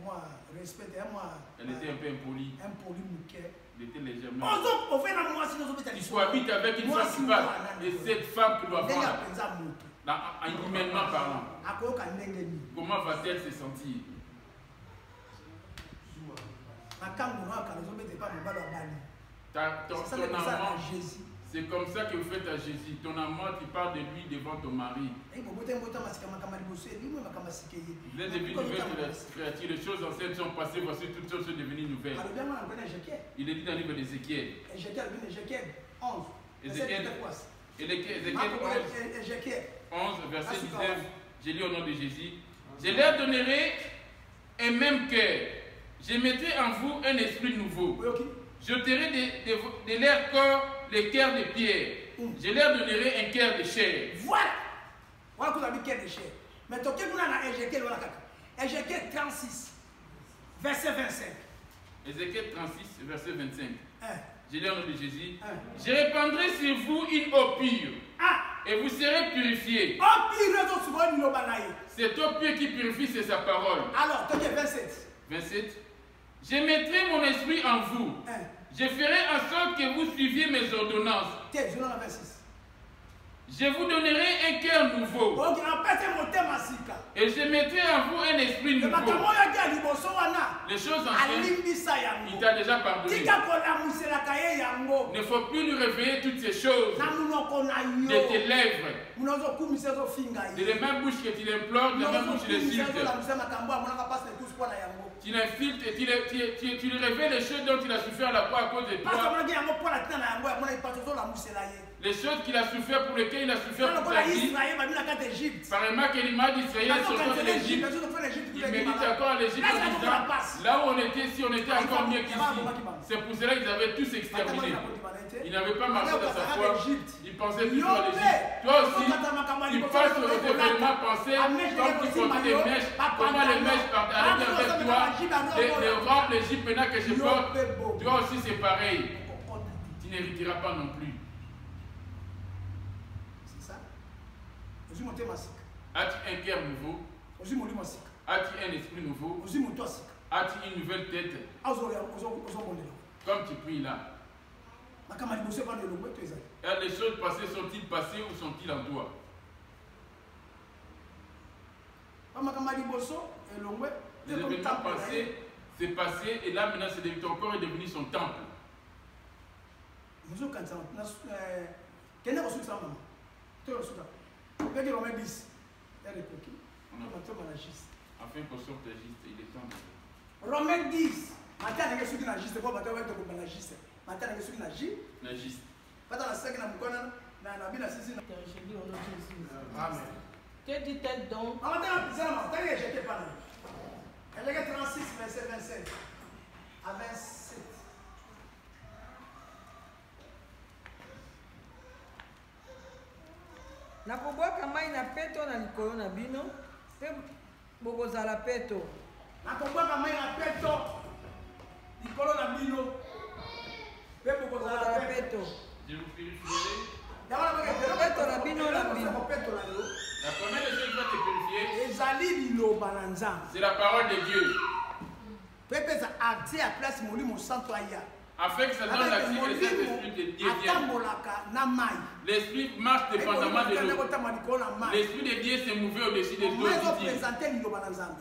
moi, respecte, moi. Elle était un peu impolie. Impolie, elle était légèrement. On fait la moitié de nos tu cohabites avec une femme qui parle. Et cette femme que doit voir. Humainement parlant. Comment va-t-elle se sentir? C'est comme ça que vous faites à Jésus. Ton amant, tu parles de lui devant ton mari. Vous êtes devenus nouvelles créatures. Les choses anciennes sont passées, voici toutes choses sont devenues nouvelles. Il est dit dans le livre d'Ézéchiel. Ézéchiel 11, verset 19. J'ai lu au nom de Jésus. Je leur donnerai un même cœur. Je mettrai en vous un esprit nouveau. J'ôterai de leur corps les cœurs de pierre. Je leur donnerai un cœur de chair. Voilà. Voilà qu'on a mis cœur de chair. Mais toi, qu'est-ce qu'on a Ézéchiel, Ézéchiel 36, verset 25. Ézéchiel 36, verset 25. Je lis au nom de Jésus. Je répandrai sur vous une eau pure. Et vous serez purifiés. Cette eau pure qui purifie, c'est sa parole. Alors, 27. 27. Je mettrai mon esprit en vous. Je ferai en sorte que vous suiviez mes ordonnances. Je vous donnerai un cœur nouveau. Et je mettrai en vous un esprit nouveau. Les choses anciennes, il t'a déjà pardonné. Il ne faut plus nous réveiller toutes ces choses de tes lèvres, de la même bouche que tu l'implores, de la même bouche que tu l'insultes. Tu l'insultes et tu lui révèles les choses dont il a souffert la croix à cause de toi. Les choses qu'il a souffert, pour lesquelles il a souffert toute sa vie. Pareillement que l'image d'Israël sortant de l'Égypte, il médite encore à l'Égypte en disant, là où on était, si on était encore mieux qu'ici. C'est pour cela qu'ils avaient tous exterminé. Ils n'avaient pas marché dans sa foi. Ils pensaient toujours à l'Égypte. Toi aussi, tu passes au événement pensé comme tu comptes des mèches. Comment les mèches allaient avec toi. Les robes, l'Égypte maintenant que je porte, toi aussi c'est pareil. Tu n'hériteras pas non plus. As-tu un cœur nouveau? As-tu un esprit nouveau? As-tu une nouvelle tête? Comme tu pries là. Les choses passées sont-ils passées ou sont-ils en toi? Les événements passés, c'est passé et là maintenant ton corps est devenu son temple. Afin qu'on sorte juste, il est temps. Romains 10. Maintenant, il y a ceux qui n'agissent pas, maintenant, il y a ceux qui n'agissent pas. Maintenant, il y a ceux qui n'agissent pas. Amen. Que dit-elle donc? Elle est 36, verset 27 à 27. Nakobwaka mai na peto na likolo na bino pe bokozala peto. Nakobwaka mai na peto likolo na bino pe bokozala peto. Je vous purifierai. La première des choses qui va te purifier, c'est la parole de Dieu. Afin que ça donne l'accès de cet esprit de Dieu. L'esprit marche dépendamment de l'eau. L'esprit de Dieu s'est mouvé au-dessus de l'eau.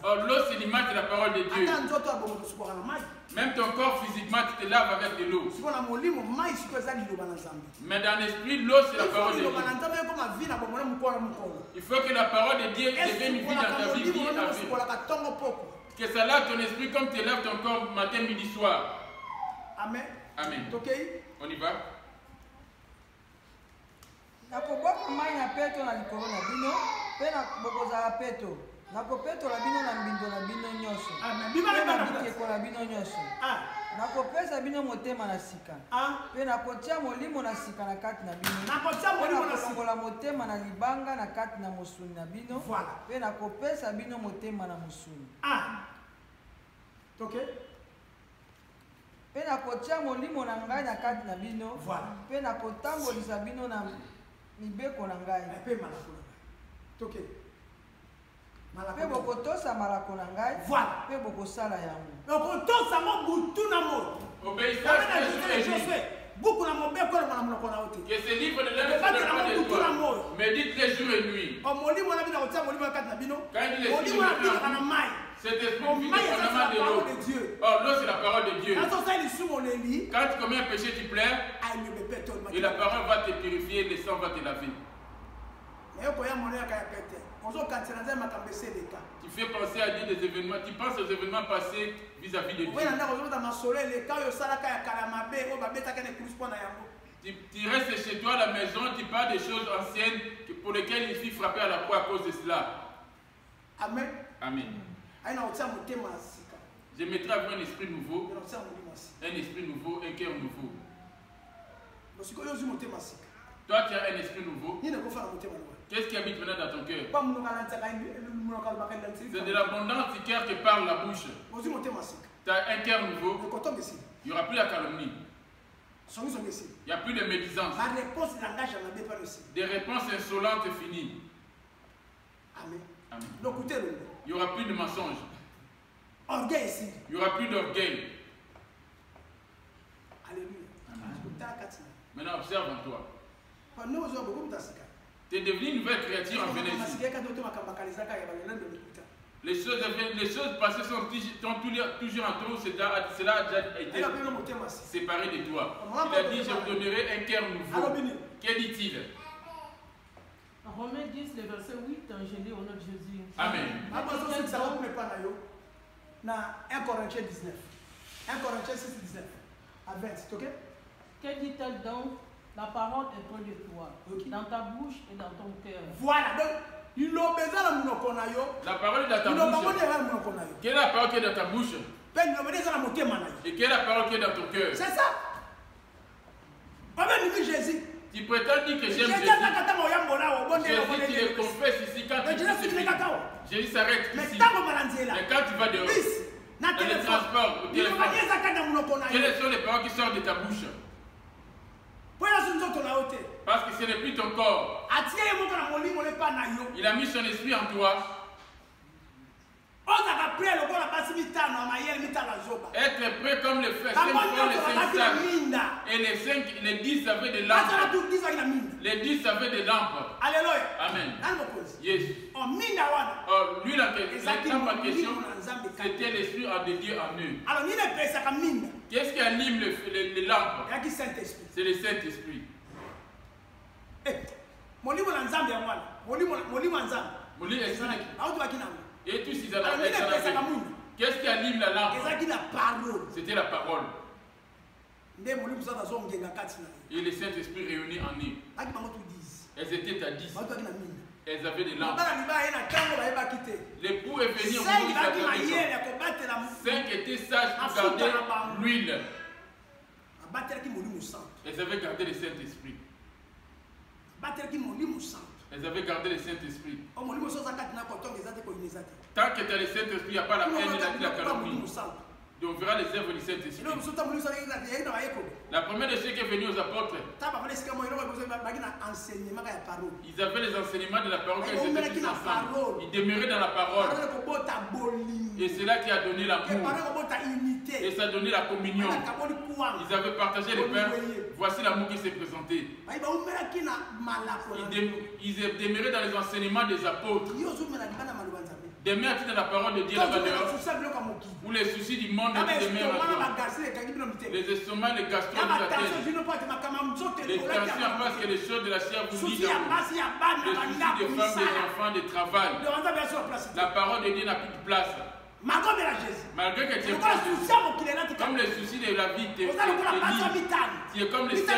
Or, l'eau, c'est l'image de la parole de Dieu. Même ton corps physiquement, tu te laves avec de l'eau. Mais dans l'esprit, l'eau, c'est la parole de Dieu. Il faut que la parole de Dieu devienne une vie dans ta vie. Que ça lave ton esprit comme tu laves ton corps matin, midi, soir. Amen. Amen. Okay. On y va. Nakobwaka bokozwa mai na peto na likolo na bino mpe bokozala peto nakopetola bino na mbindo na bino nyonso mpe na bikeko na bino nyonso nakopesa bino motema na sika mpe nakotia molimo na sika na kati na bino mpe nakolongola motema na libanga na kati na mosuni na bino mpe nakopesa bino motema na mosuni mpe nakotia molimo na ngai na kati na bino mpe nakotambolisa bino na mibeko na ngai mpe bokotosa malako na ngai mpe bokosala yango bokotosa mo butu na moto buku na mobeko na monoko na ote que ce livre de l'homme médite les jours et nuits. Molimo na bino kotia molimo kati na bino molimo na bino kana mai. Cet esprit vit dépendamment de l'eau. Or, l'eau, c'est la parole de Dieu. Quand tu commets un péché, tu pleures. Et la parole va te purifier, le sang va te laver. Tu fais penser à dire des événements, tu penses aux événements passés vis-à-vis de Dieu. Tu restes chez toi à la maison, tu parles des choses anciennes pour lesquelles il fut frappé à la croix à cause de cela. Amen. Amen. Je mettrai à vous un esprit nouveau, un cœur nouveau. Toi, tu as un esprit nouveau. Qu'est-ce qui habite maintenant dans ton cœur? C'est de l'abondance du cœur que parle la bouche. Tu as un cœur nouveau. Il n'y aura plus la calomnie. Il n'y a plus de médisance. Des réponses insolentes finies. Amen. Amen. Il n'y aura plus de mensonges. Il n'y aura plus d'orgueil. Alléluia. Maintenant, observe en toi. Tu es devenu une nouvelle créature en venant ici. Les choses passées sont toujours en toi. Cela a déjà été séparé de toi. Il a dit, je vous donnerai un cœur nouveau. Que dit-il? Romains 10, le verset 8, je lis au nom de Jésus. Amen. 1 Corinthiens 19. 1 Corinthiens 6, 19 à 20, ok? Que dit-elle donc? La parole est près de toi, dans ta bouche et dans ton cœur. Voilà, donc il a besoin de la parole est dans ta bouche. Quelle est la parole qui est dans ta bouche? Et quelle est la parole qui est dans ton cœur? C'est ça. Jésus. Tu prétends dire que j'aime Jésus. Jésus, tu le confesses ici quand tu Jésus s'arrête ici. Mais quand tu vas dehors, dans les transports, au téléphone, quelles sont les paroles qui sortent de ta bouche? Parce que ce n'est plus ton corps. Il a mis son esprit en toi. Être prêt comme les 5 sages. Et les 10 avaient des lampes. Les 10 avaient des lampes. Alléluia. Amen. Yes. Or, lui, la question, c'était l'esprit de Dieu en eux. Qu'est-ce qui anime les lampes? C'est le Saint-Esprit. Et tous ces années, qu'est-ce qui anime la lampe? C'était la parole. Et le Saint-Esprit réunis en eux. Elles étaient à 10. Elles avaient des lampes. L'époux est venu au moment où 5 étaient sages pour garder l'huile. Elles avaient gardé le Saint-Esprit. Elles avaient gardé le Saint-Esprit. Tant que tu as le Saint-Esprit, il n'y a pas la haine et la calomnie. Donc on verra les œuvres du Saint-Esprit. La première de ceux qui est venu aux apôtres, ils avaient les enseignements de la parole qu'ils étaient tous ensemble. Ils demeuraient dans la parole. Et c'est là qui a donné l'amour. Et ça a donné la communion. Ils avaient partagé le pain. Voici l'amour qui s'est présenté. Ils demeuraient dans les enseignements des apôtres. Demeure-tu dans la parole de Dieu là-bas dehors? Ou les soucis du monde qui demeurent en toi? Les estomacs, les gastro, les tensions parce que les choses de la chair vous lident. Les soucis des femmes, des enfants, des travail. La parole de Dieu n'a plus de place. Malgré que tu es comme les soucis de la vie, tu es comme les saints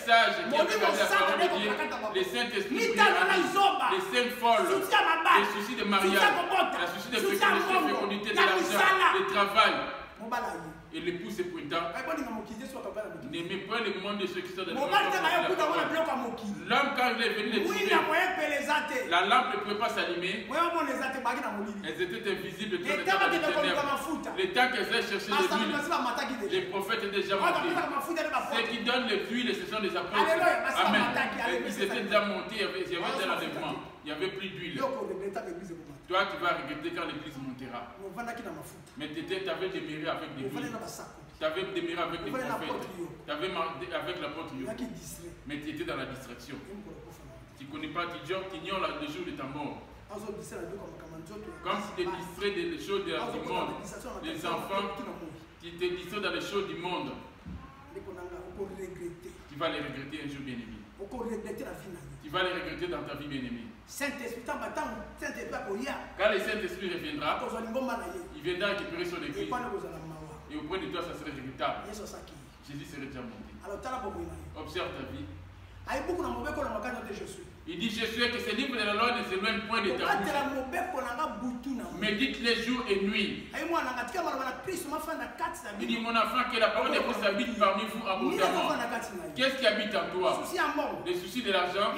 sages qui ont regardé la parole de Dieu, les saints esprits, les saints folles, les soucis de mariage, les soucis de fécondité, de l'argent, du travail. Et l'époux se pointant, n'aimez pas le monde de ceux qui sont dans le monde. L'homme, quand il est venu les trouver, la lampe ne pouvait pas s'allumer. Elles étaient invisibles. Le temps qu'elles aient cherché de l'huile, les prophètes étaient déjà montés. Ceux qui donnent l'huile, ce sont des apôtres. Amen. Ils étaient déjà montés, il y avait déjà l'enlèvement. Il n'y avait plus d'huile. Toi, tu vas regretter quand l'église montera. Mais tu avais déméré avec des huiles. Tu avais déméré avec des prophètes. Tu avais avec l'apôtre Yo. Mais tu étais dans la distraction. Tu ne connais pas, tu ignores le jour de ta mort. Comme si tu te distrais des choses du monde. Les enfants, tu te distrais dans les choses du monde. Tu vas les regretter un jour, bien-aimé. Tu vas les regretter dans ta vie, bien-aimé. Quand le Saint-Esprit reviendra, il viendra récupérer son église. Et auprès de toi, ça serait regrettable. Jésus serait déjà monté. Observe ta vie. Il dit Jésus que ce livre de la loi ne s'éloigne point de ta bouche. Médite les jours et nuits. Il dit mon enfant que la parole de Christ habite parmi vous abondamment. Qu'est-ce qui habite en toi? Les soucis de l'argent.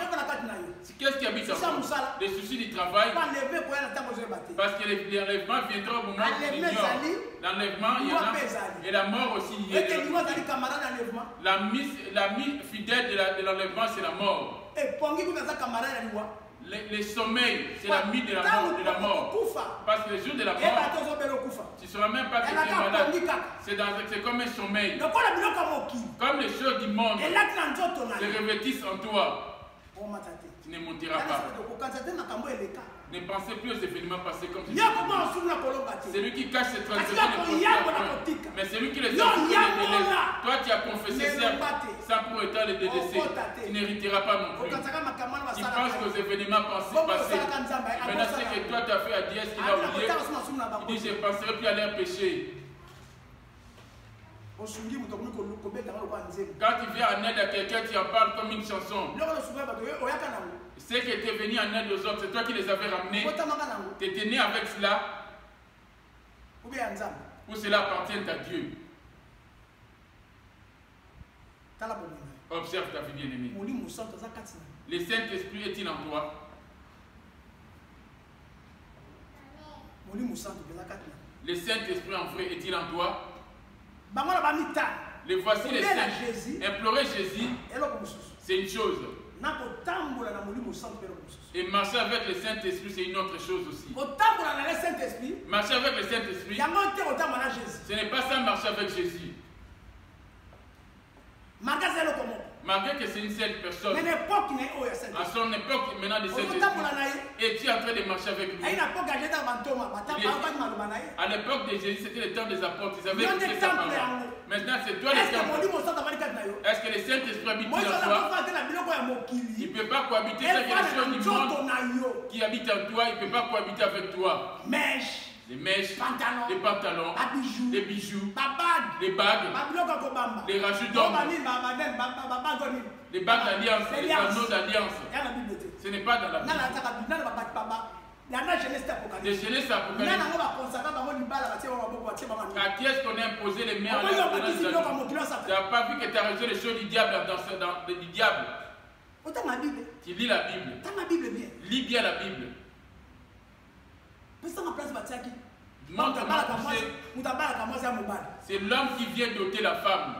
Qu'est-ce qui habite en toi? Les soucis du travail. Parce que l'enlèvement viendra au moment où tu ignores. L'enlèvement, il y en a. Et la mort aussi. L'ami fidèle de l'enlèvement, c'est la mort. Les sommeils, c'est l'ami de la mort. Parce que le jour de la mort, tu ne seras même pas malade. C'est comme un sommeil. Comme les choses du monde se revêtissent en toi. Tu ne monteras pas. Ne pensez plus aux événements passés comme si c'est lui qui cache ses transgressions. Mais c'est lui qui les a délaissés. Toi, tu as confessé sans pour autant les délaisser. Tu n'hériteras pas non plus. Tu penses qu'aux événements passés. Maintenant, c'est que toi, tu as fait à Dieu ce qu'il a oublié. Il dit, je ne penserai plus à leur péché. Quand tu viens en aide à quelqu'un, tu en parles comme une chanson. Ceux qui étaient venus en aide aux autres, c'est toi qui les avais ramenés. Tu étais né avec cela. Ou cela appartient à Dieu. Observe ta vie bien-aimée. Le Saint-Esprit est-il en toi? Le Saint-Esprit en vrai est-il en toi? Les voici les saints. Implorer Jésus, c'est une chose. Et marcher avec le Saint-Esprit, c'est une autre chose aussi. Marcher avec le Saint-Esprit, ce n'est pas ça marcher avec Jésus. Malgré que c'est une seule personne, à son époque, maintenant de Saint-Esprit, et tu es en train de marcher avec lui. À l'époque de Jésus, c'était le temps des apôtres, ils avaient écouté sa parole. Maintenant, c'est toi le temple. Est-ce que le Saint-Esprit habite en toi? Il ne peut pas cohabiter avec les choses du monde qui habitent en toi, il ne peut pas cohabiter avec toi. Les mèches, les pantalons, les bijoux, les bagues, les rajouts d'or, les bagues d'alliance, les anneaux d'alliance. Ce n'est pas dans la Bible. Les jeunesse apocalyptiques. À qui est-ce qu'on a imposé les mains en l'air? Tu n'as pas vu que tu as reçu les choses du diable du diable. Tu lis la Bible. Lis bien la Bible. C'est l'homme qui vient doter la femme.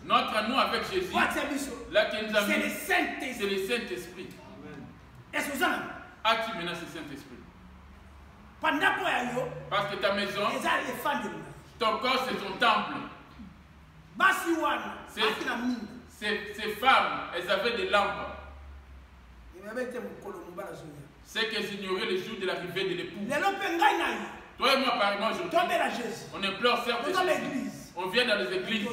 Notre amour avec Jésus, là qui nous a mis, c'est le Saint-Esprit. As-tu maintenant ce Saint-Esprit? Parce que ta maison, ton corps c'est ton temple. Ces femmes, elles avaient des lampes. C'est qu'elles ignoraient le jour de l'arrivée de l'époux. Toi et moi, par exemple, aujourd'hui, on implore certes Jésus. On vient dans les églises.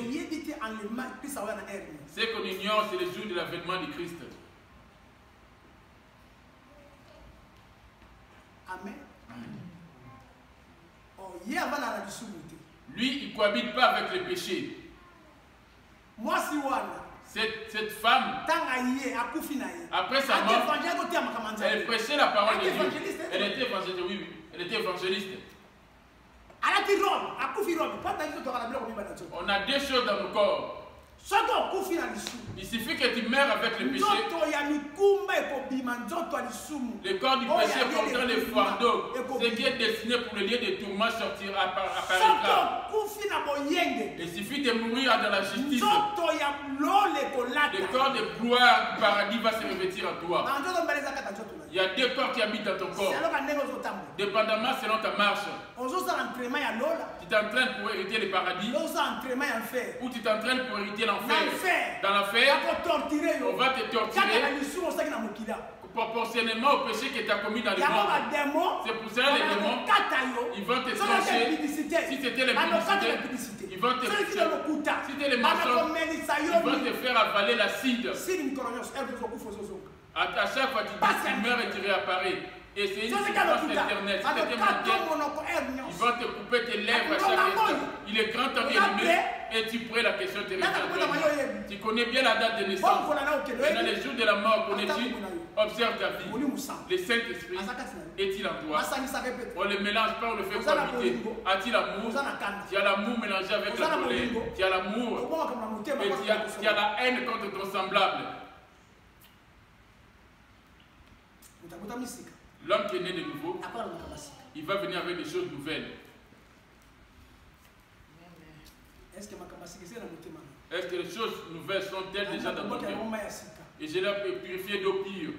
Ce qu'on ignore, c'est le jour de l'avènement de Christ. Amen. Lui, il ne cohabite pas avec le péché. Cette femme, après sa mort, elle prêchait la parole de Dieu. Elle était évangéliste, oui, elle était évangéliste. On a deux choses dans le corps. Il suffit que tu meurs avec le péché. Le corps du péché portant le fardeau, ce qui est destiné pour le lieu de tourment sortira apparaîtra. Il suffit de mourir dans la justice. Le corps de gloire du paradis va se revêtir en toi. Il y a deux corps qui habitent dans ton corps. Dépendamment selon ta marche. Tu t'entraînes pour hériter le paradis ou tu t'entraînes pour hériter l'enfer. Dans l'enfer, on va te torturer proportionnellement au péché que tu as commis dans le monde. C'est pour cela les démons, ils vont te trancher. Si c'était les publicités, ils vont te si c'était les mensonges, ils vont te faire avaler la cide. À chaque fois tu meurs et tu réapparais. Et c'est une séquence éternelle. Si tu étais manqué, ils vont te couper tes lèvres à chaque instant. Il est grand temps bien-aimé et tu prends la question de tu connais bien la date de naissance. Dans les jours de la mort, connais-tu? Observe ta vie. Le Saint-Esprit est-il en toi? On ne le mélange pas, on le fait cohabiter. As-tu l'amour? Tu as l'amour mélangé avec la colère. Tu as l'amour et tu as la haine contre ton semblable. L'homme qui est né de nouveau, il va venir avec des choses nouvelles. Est-ce que les choses nouvelles sont-elles déjà dans ton cœur? Et je l'ai purifié d'eau pure.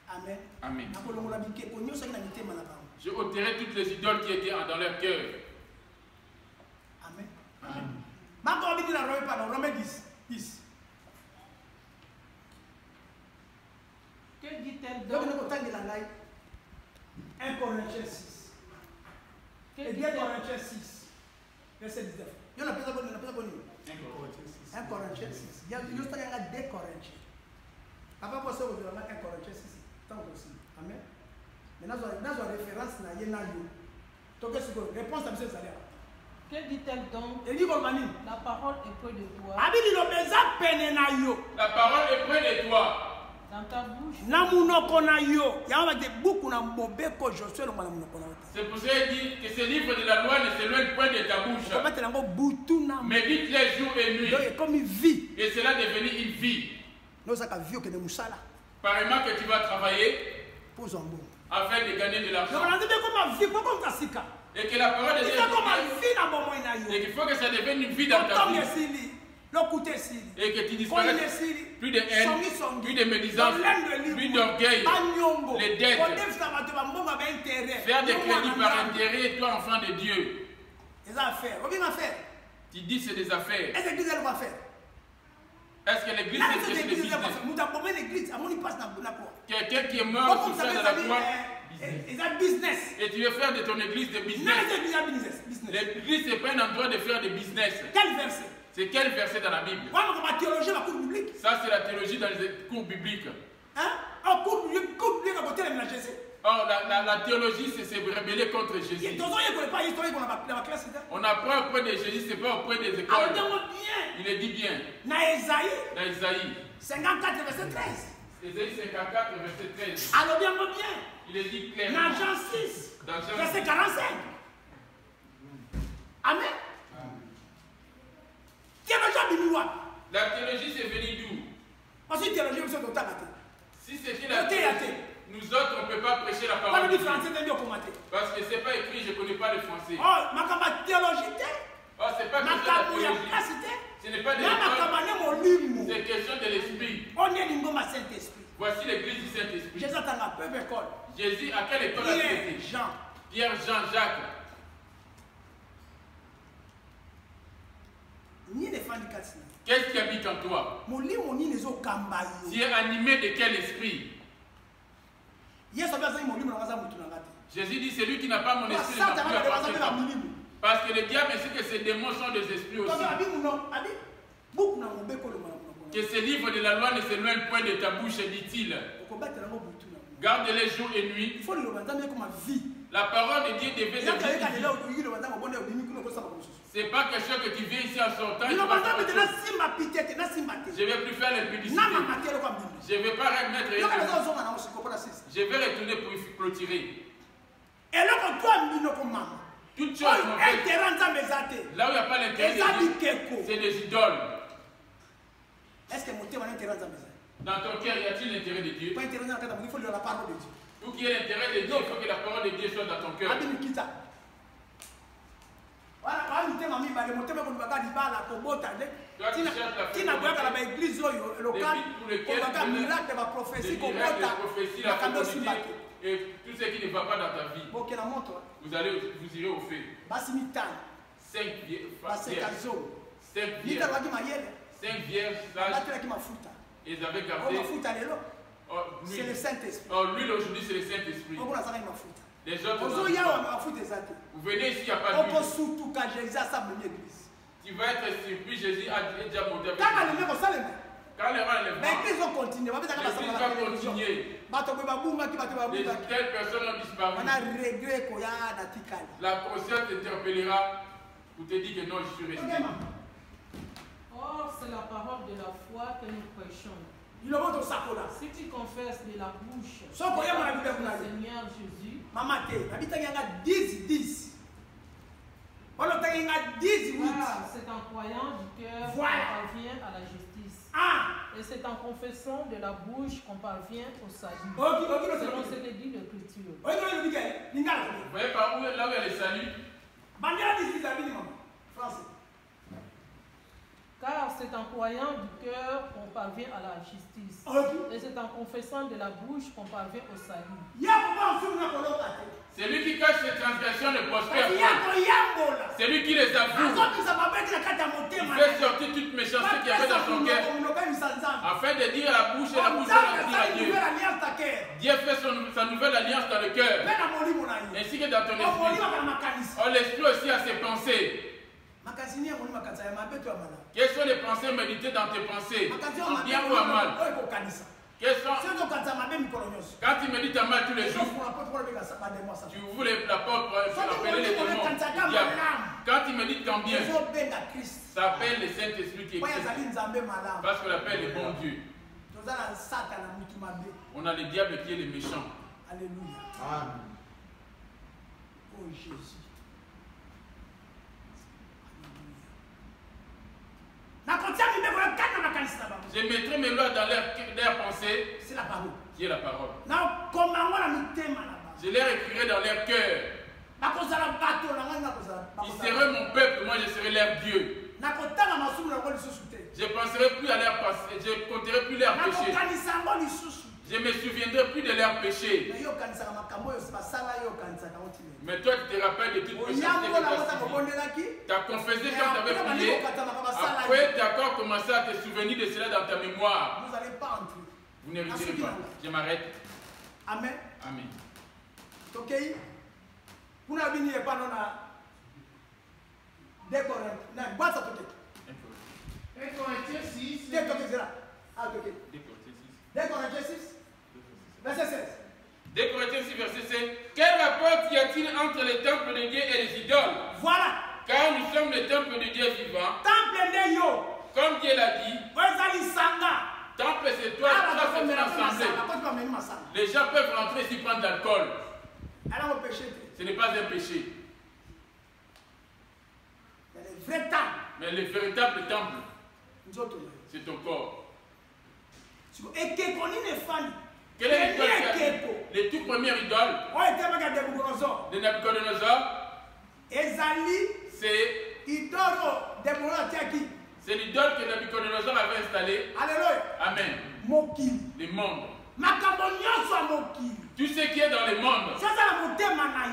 Amen. Amen. Je ôterai toutes les idoles qui étaient dans leur cœur. Amen. Amen. Romains 10. Que dit-elle donc? 1 Corinthiens 6. Et 2 Corinthiens 6. Verset 19. Il y a 1 Corinthiens 6. Il y a 2 Corinthiens. Après, vous avez 1 Corinthiens 6. Tant aussi. Amen. Maintenant, dans la référence, il y a une réponse à M. Zalea. Que dit-elle donc? La parole est près de toi. La parole est près de toi. Dans ta bouche. C'est pour ça qu'il dit que ce livre de la loi ne s'éloigne point de ta bouche. Médite les jours et nuits. Et cela est devenu une vie. Apparemment que tu vas travailler afin de gagner de l'argent. Et que la parole de Dieu et qu'il faut que ça devienne une vie dans ta vie. Et que tu disparaisses. Plus de haine, plus de médisance, plus d'orgueil, les dettes, faire des crédits par intérêt, et toi enfant de Dieu. Tu dis c'est des affaires. Est-ce que l'église c'est des business? Quelqu'un qui est mort pour faire de la foi. Et tu veux faire de ton église des business. L'église c'est pas un endroit de faire des business. Quel verset? C'est quel verset dans la Bible? Ça, c'est la théologie dans les cours bibliques. Or, la théologie, c'est se rebeller contre Jésus. On apprend auprès de Jésus, ce n'est pas auprès des écoles. Il est dit bien. Dans Isaïe 54, verset 13. Isaïe 54, verset 13. Alors bien. Il est dit clairement. Dans Jean 6, verset 45. Amen. La théologie, c'est venu d'où? Si c'était la théologie, nous autres, on ne peut pas prêcher la parole de Dieu. Parce que ce n'est pas écrit, je ne connais pas le français. Oh, c'est pas question de la théologie. Ce n'est pas de l'école. C'est question de l'esprit. Voici l'église du Saint-Esprit. Jésus, à quelle école a-t-il été? Pierre, Jean, Jacques. Qu'est-ce qui habite en toi? Tu es animé de quel esprit? Jésus dit, celui qui n'a pas mon esprit n'a plus appartient pas. Parce que le diable ainsi que ses démons sont des esprits aussi. Que ce livre de la loi ne s'éloigne point de ta bouche, dit-il. Garde-les jour et nuit. La parole de Dieu devait Il y a quelqu'un être qui est là où il est là où c'est pas quelque chose que tu viens ici en sortant. il Tu vas faire est autre là chose. Je vais plus faire l'impudicité. Je vais pas remettre. Je vais retourner pour clôturer. Et là, quand toi, toute chose mauvaise, là où il n'y a pas l'intérêt de Dieu, c'est des idoles. Est-ce que mon thème a l'intérêt de Dans ton cœur, y a-t-il l'intérêt de Dieu? Pas intérêt dans il faut lire la parole de Dieu. Pour qu'il y ait l'intérêt de Dieu, il faut que la parole de Dieu soit dans ton cœur. Voilà, quand il thème a mis le thème qu'on va garder la cobota, qui n'a pas la église locale, on va miracle de la prophétie, la prophétie, et tout ce qui ne va pas dans ta vie. Vous irez au fait. 5 vierges sages. Ils avaient gardé. C'est le Saint-Esprit. L'huile aujourd'hui, c'est le Saint-Esprit. Les autres, vous venez ici, il n'y a pas d'huile. Tu vas être surpris, Jésus a déjà monté avec vous. Quand les gens lèvent, l'église va continuer. Telles personnes ont disparu. La conscience t'interpellera pour te dire que non, je suis resté. Or, c'est la parole de la foi que nous prêchons. Si tu confesses de la bouche le Seigneur Jésus, c'est en croyant du cœur qu'on parvient à la justice. Et c'est en confessant de la bouche qu'on parvient au salut. Selon ce que dit l'Écriture. Vous voyez par où là où il y a le salut? Car c'est en croyant du cœur qu'on parvient à la justice. Et c'est en confessant de la bouche qu'on parvient au salut. C'est lui qui cache ses transgressions ne prospère pas. C'est lui qui les avoue. Il fait sortir toute méchanceté qui avait dans son cœur. Afin de dire à la bouche et la bouche de dire à Dieu. Dieu fait sa nouvelle alliance dans le cœur. Ainsi que dans ton esprit. Oh, l'esprit aussi a ses pensées. Quelles sont les pensées méditées dans tes pensées? En bien ou en mal? Quelles sont... Quand tu médites en mal tous les jours, tu ouvres la porte pour appeler les démons. Quand tu médites en bien, ça appelle le Saint-Esprit qui est Christ. Parce qu'on appelle le bon Dieu. On a le diable qui est le méchant. Alléluia. Amen. Oh Jésus. Je mettrai mes lois dans leur pensée. C'est la parole. Qui est la parole. Je les écrirai dans leur cœur. Ils seraient mon peuple, moi je serai leur Dieu. Je ne penserai plus à leur passé, je ne compterai plus leurs péchés. Je ne me souviendrai plus de leurs péchés. Mais toi, tu te rappelles de toute péché. Tu as confessé quand tu avais prié. Après, tu as encore commencé à te souvenir de cela dans ta mémoire. Vous n'allez pas entrer. Vous ne retirez pas. Je m'arrête. Amen. Amen. Ok? Vous n'avez pas non à décorer. Non, bois ça tout. 1 Corinthiens 6. Ah, ok. 2 Corinthiens 6. Verset 16. 2 Corinthiens 6, verset 16. Quel rapport y a-t-il entre les temples de Dieu et les idoles? Voilà. Car nous sommes les temples de Dieu vivant. Temple de yo. Comme Dieu l'a dit. Temple, c'est toi, c'est une assemblée. Les gens peuvent rentrer ici prendre de l'alcool. Ce n'est pas un péché. Mais le véritable temple, c'est ton corps. Quelle est l'idole? Les tout premières idoles de Nabucodonosor, c'est l'idole que Nabucodonosor avait installée. Alléluia. Amen. Les mondes. Tout ce qui est dans les mondes,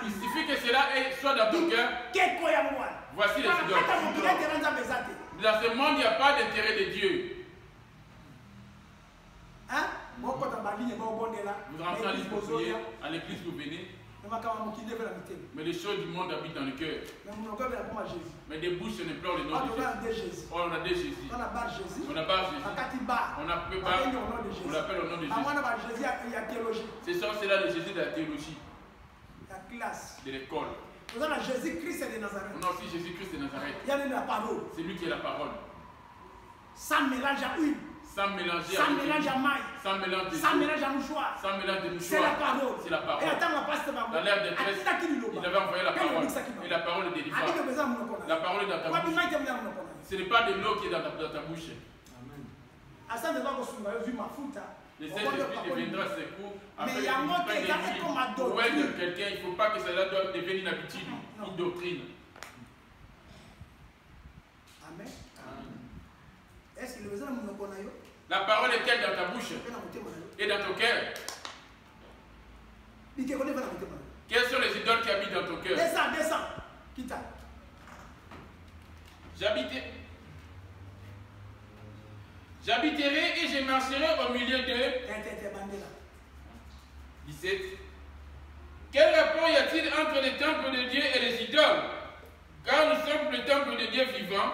il suffit que cela soit dans ton cœur. Voici les idoles. Dans ce monde, il n'y a pas d'intérêt de Dieu. Hein? Vous rentrez à l'église, à l'église vous venez. Mais les choses du monde habitent dans le cœur. Mais des bouches ne pleurent le nom de Jésus. Oh, on a des Jésus. On a bar Jésus. On a bar Jésus. On a peu bar. On l'appelle au nom de Jésus. C'est ça, c'est là le Jésus de la théologie. classe. de l'école. Vous avez Jésus-Christ de Nazareth. On a aussi Jésus-Christ de Nazareth. Il y a la parole. C'est lui qui est la parole. Sans mélange à huile. Sans mélanger Sans mélange à maille. sans mélange de Sans mélange à mouchoir. sans mélange de C'est la mouchoir. parole. C'est la parole. Et attends, ma passe Dans l'air de tresse, il avait envoyé la parole. Et la parole est délivrée. La parole est dans ta bouche. Ce n'est pas de l'eau qui est dans ta bouche. Le Saint-Esprit deviendra secours. Mais il y a un mot qui est comme ma doctrine. Quelqu'un, il ne faut pas que cela doit devenir une habitude, une doctrine. Amen. Est-ce que le besoin de mon connaît? La parole est-elle dans ta bouche et dans ton cœur? Quelles sont les idoles qui habitent dans ton cœur? Descends. Quitte. J'habiterai et je marcherai au milieu d'eux. 17. Quel rapport y a-t-il entre les temples de Dieu et les idoles? Car nous sommes le temple de Dieu vivant.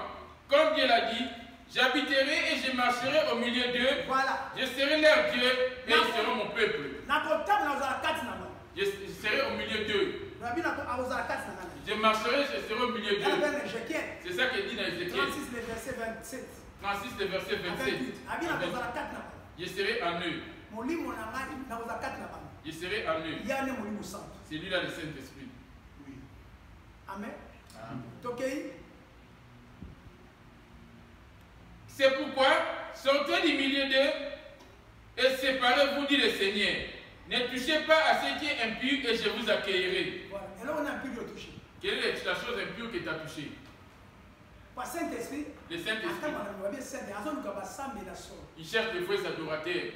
Comme Dieu l'a dit, j'habiterai et je marcherai au milieu d'eux. Voilà. Je serai leur Dieu et ils seront mon peuple. Je serai au milieu d'eux. Je marcherai, je serai au milieu d'eux. C'est ça qu'il dit dans Ézéchiel. 36, le verset 27. 36, le verset 27. Je serai en eux. Je serai en eux. C'est lui-là le Saint-Esprit. Amen. C'est pourquoi, sortez du milieu d'eux et séparez-vous, dit le Seigneur. Ne touchez pas à ce qui est impur et je vous accueillerai. Voilà. Et là, on a pu le toucher. Quelle est la chose impure qui t'a touché? Par Saint-Esprit, le Saint-Esprit. Il cherche des faux adorateurs.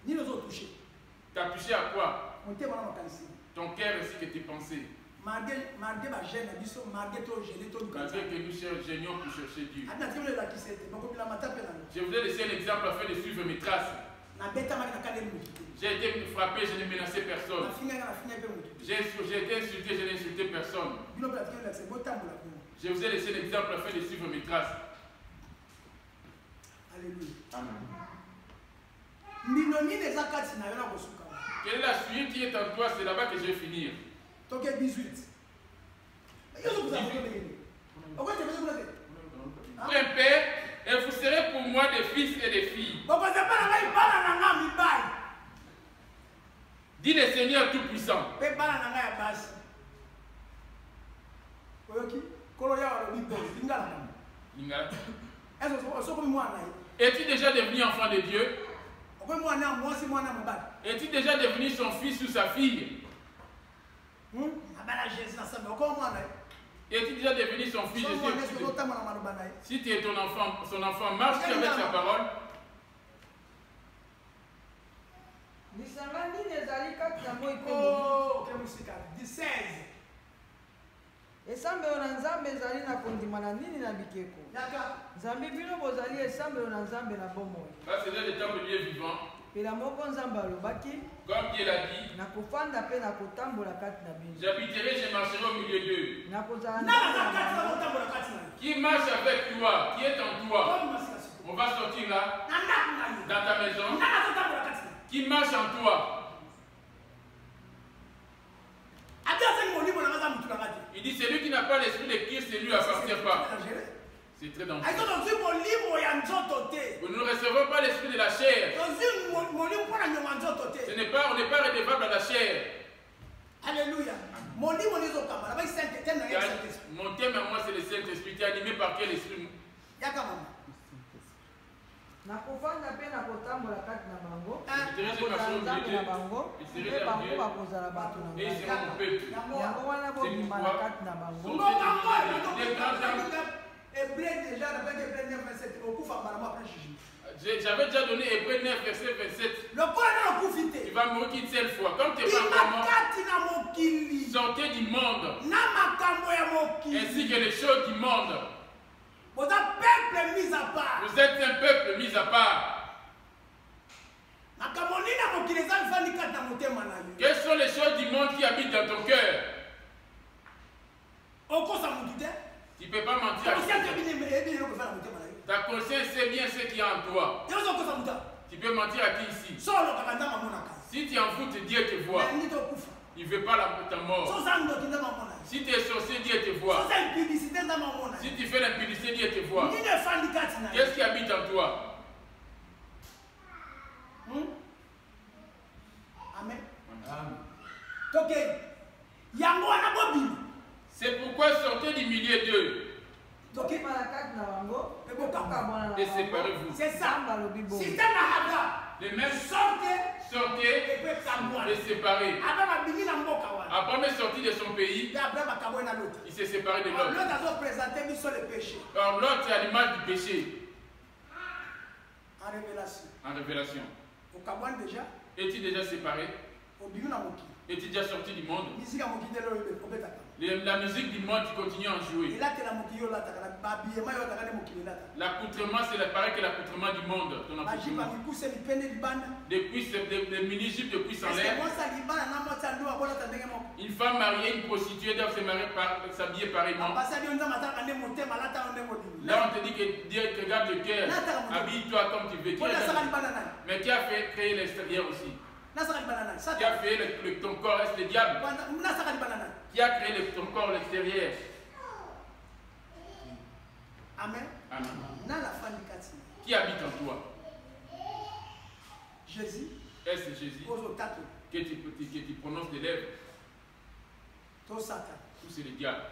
Ni nous autres touchés. T'as touché à quoi? Ton cœur ainsi que tes pensées. Malgré que nous gênions pour chercher Dieu. Je vous ai laissé un exemple afin de suivre mes traces. J'ai été frappé, je n'ai menacé personne. J'ai été insulté, je n'ai insulté personne. Je vous ai laissé l'exemple afin de suivre mes traces. Alléluia. Amen. Quelle est la suite qui est en toi? C'est là-bas que je vais finir. 18. Un père, et vous serez pour moi des fils et des filles. Dit le Seigneur Tout-Puissant. Es-tu déjà devenu enfant de Dieu? Es-tu déjà devenu son fils ou sa fille? Es-tu déjà devenu son fils? Si tu es son enfant, marche avec sa parole. esambelo na nzambe ezali na kondima na nini na bikeko nzambe bino bozali esambelo na nzambe na bomoi pela moko nzambe alobaki nakofanda mpe nakotambola kati na bino nakozala Qui marche avec toi, qui est en toi, on va sortir là, dans ta maison. Qui marche en toi. Il dit celui qui n'a pas l'esprit de Christ, c'est lui ne appartient pas. C'est très dangereux. Nous ne recevons pas l'esprit de la chair. On n'est pas redevable à la chair. Alléluia. Mon thème à moi, c'est le Saint-Esprit. Tu es animé par quel esprit? nakofanda mpe nakotambola kati na bango nakozala nzambe na bango mpe bango bakozala bato na ngai yango wana bobima na kati na bango. J'avais déjà donné Hébreux 9, verset 27. Tu vas mourir qu'une seule fois. Comme tu es pas mort, sortez du monde. Ainsi que les choses du monde. Vous êtes un peuple mis à part. Vous êtes un peuple mis à part. Quelles sont les choses du monde qui habitent dans ton cœur? Tu ne peux pas mentir. Ta conscience sait bien ce qu'il y a en toi. Tu peux mentir à qui ici? Si tu en fous, Dieu te voit. Il ne veut pas ta mort. Si tu es sorcier, Dieu te voit. Si tu fais l'impudicité, Dieu te voit. Qu'est-ce qui habite en toi? Amen. C'est pourquoi sortez du milieu d'eux. Et séparez-vous. C'est ça. Les mêmes sortez et séparez. Abraham est sorti de son pays. Il s'est séparé de l'autre. Alors l'autre c'est l'image du péché. En révélation. Es-tu déjà séparé? Es-tu déjà sorti du monde? La musique du monde, tu continues à en jouer. L'accoutrement, c'est pareil que l'accoutrement du monde. Ton accoutrement. Des mini-jupes de cuisses en l'air. Une femme mariée, une prostituée doivent s'habiller pareillement. Là, on te dit que Dieu te regarde le cœur. Habille-toi comme tu veux. Mais qui a fait créer l'extérieur aussi? Qui a fait ton corps? Est-ce le diable? Qui a créé ton corps l'extérieur? Amen. Amen. Qui habite en toi? Jésus. Est-ce Jésus que tu prononces des lèvres? Tout Satan. Ou c'est le diable?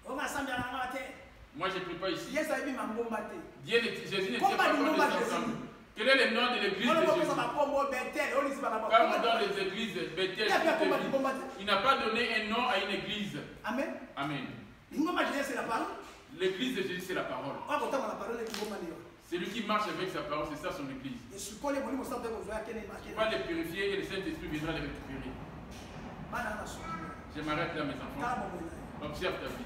Moi je ne prie pas ici. Jésus ne tient pas compte des ensembles. Quel est le nom de l'église de Jésus? Quand on donne les églises Bethel, il n'a pas donné un nom à une église. Amen. Amen. L'église de Jésus, c'est la parole. Celui qui marche avec sa parole, c'est ça son église. Il va les purifier et le Saint-Esprit viendra les récupérer. Je m'arrête là, mes enfants. Observe ta vie.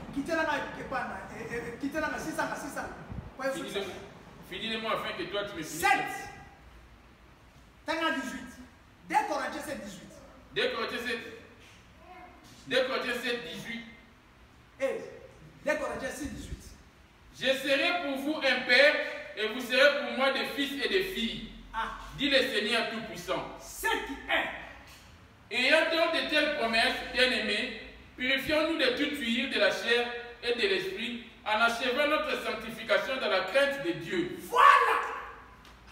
Finis-le-moi afin que toi tu me finisses. 7. Tanga 18. 2 Corinthiens 7, 18. 2 Corinthiens 7, 18. Et 2 Corinthiens 6, 18. Je serai pour vous un père et vous serez pour moi des fils et des filles. Dit le Seigneur Tout-Puissant. 7 1. Ayant donc de telles promesses, bien-aimés, purifions-nous de toute huile de la chair et de l'esprit, en achevant notre sanctification dans la crainte de Dieu. Voilà!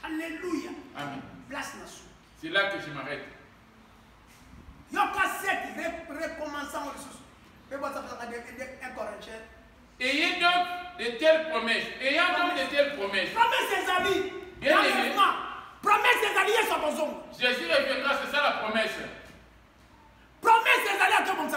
Alléluia! Amen. C'est là que je m'arrête. Ayez donc de telles promesses. Ayant donc de telles promesses. Promesses des amis. Bien-aimés. Promesses des alliés sont besoin. Jésus reviendra, c'est ça la promesse. Promesse des alliés à tout le monde.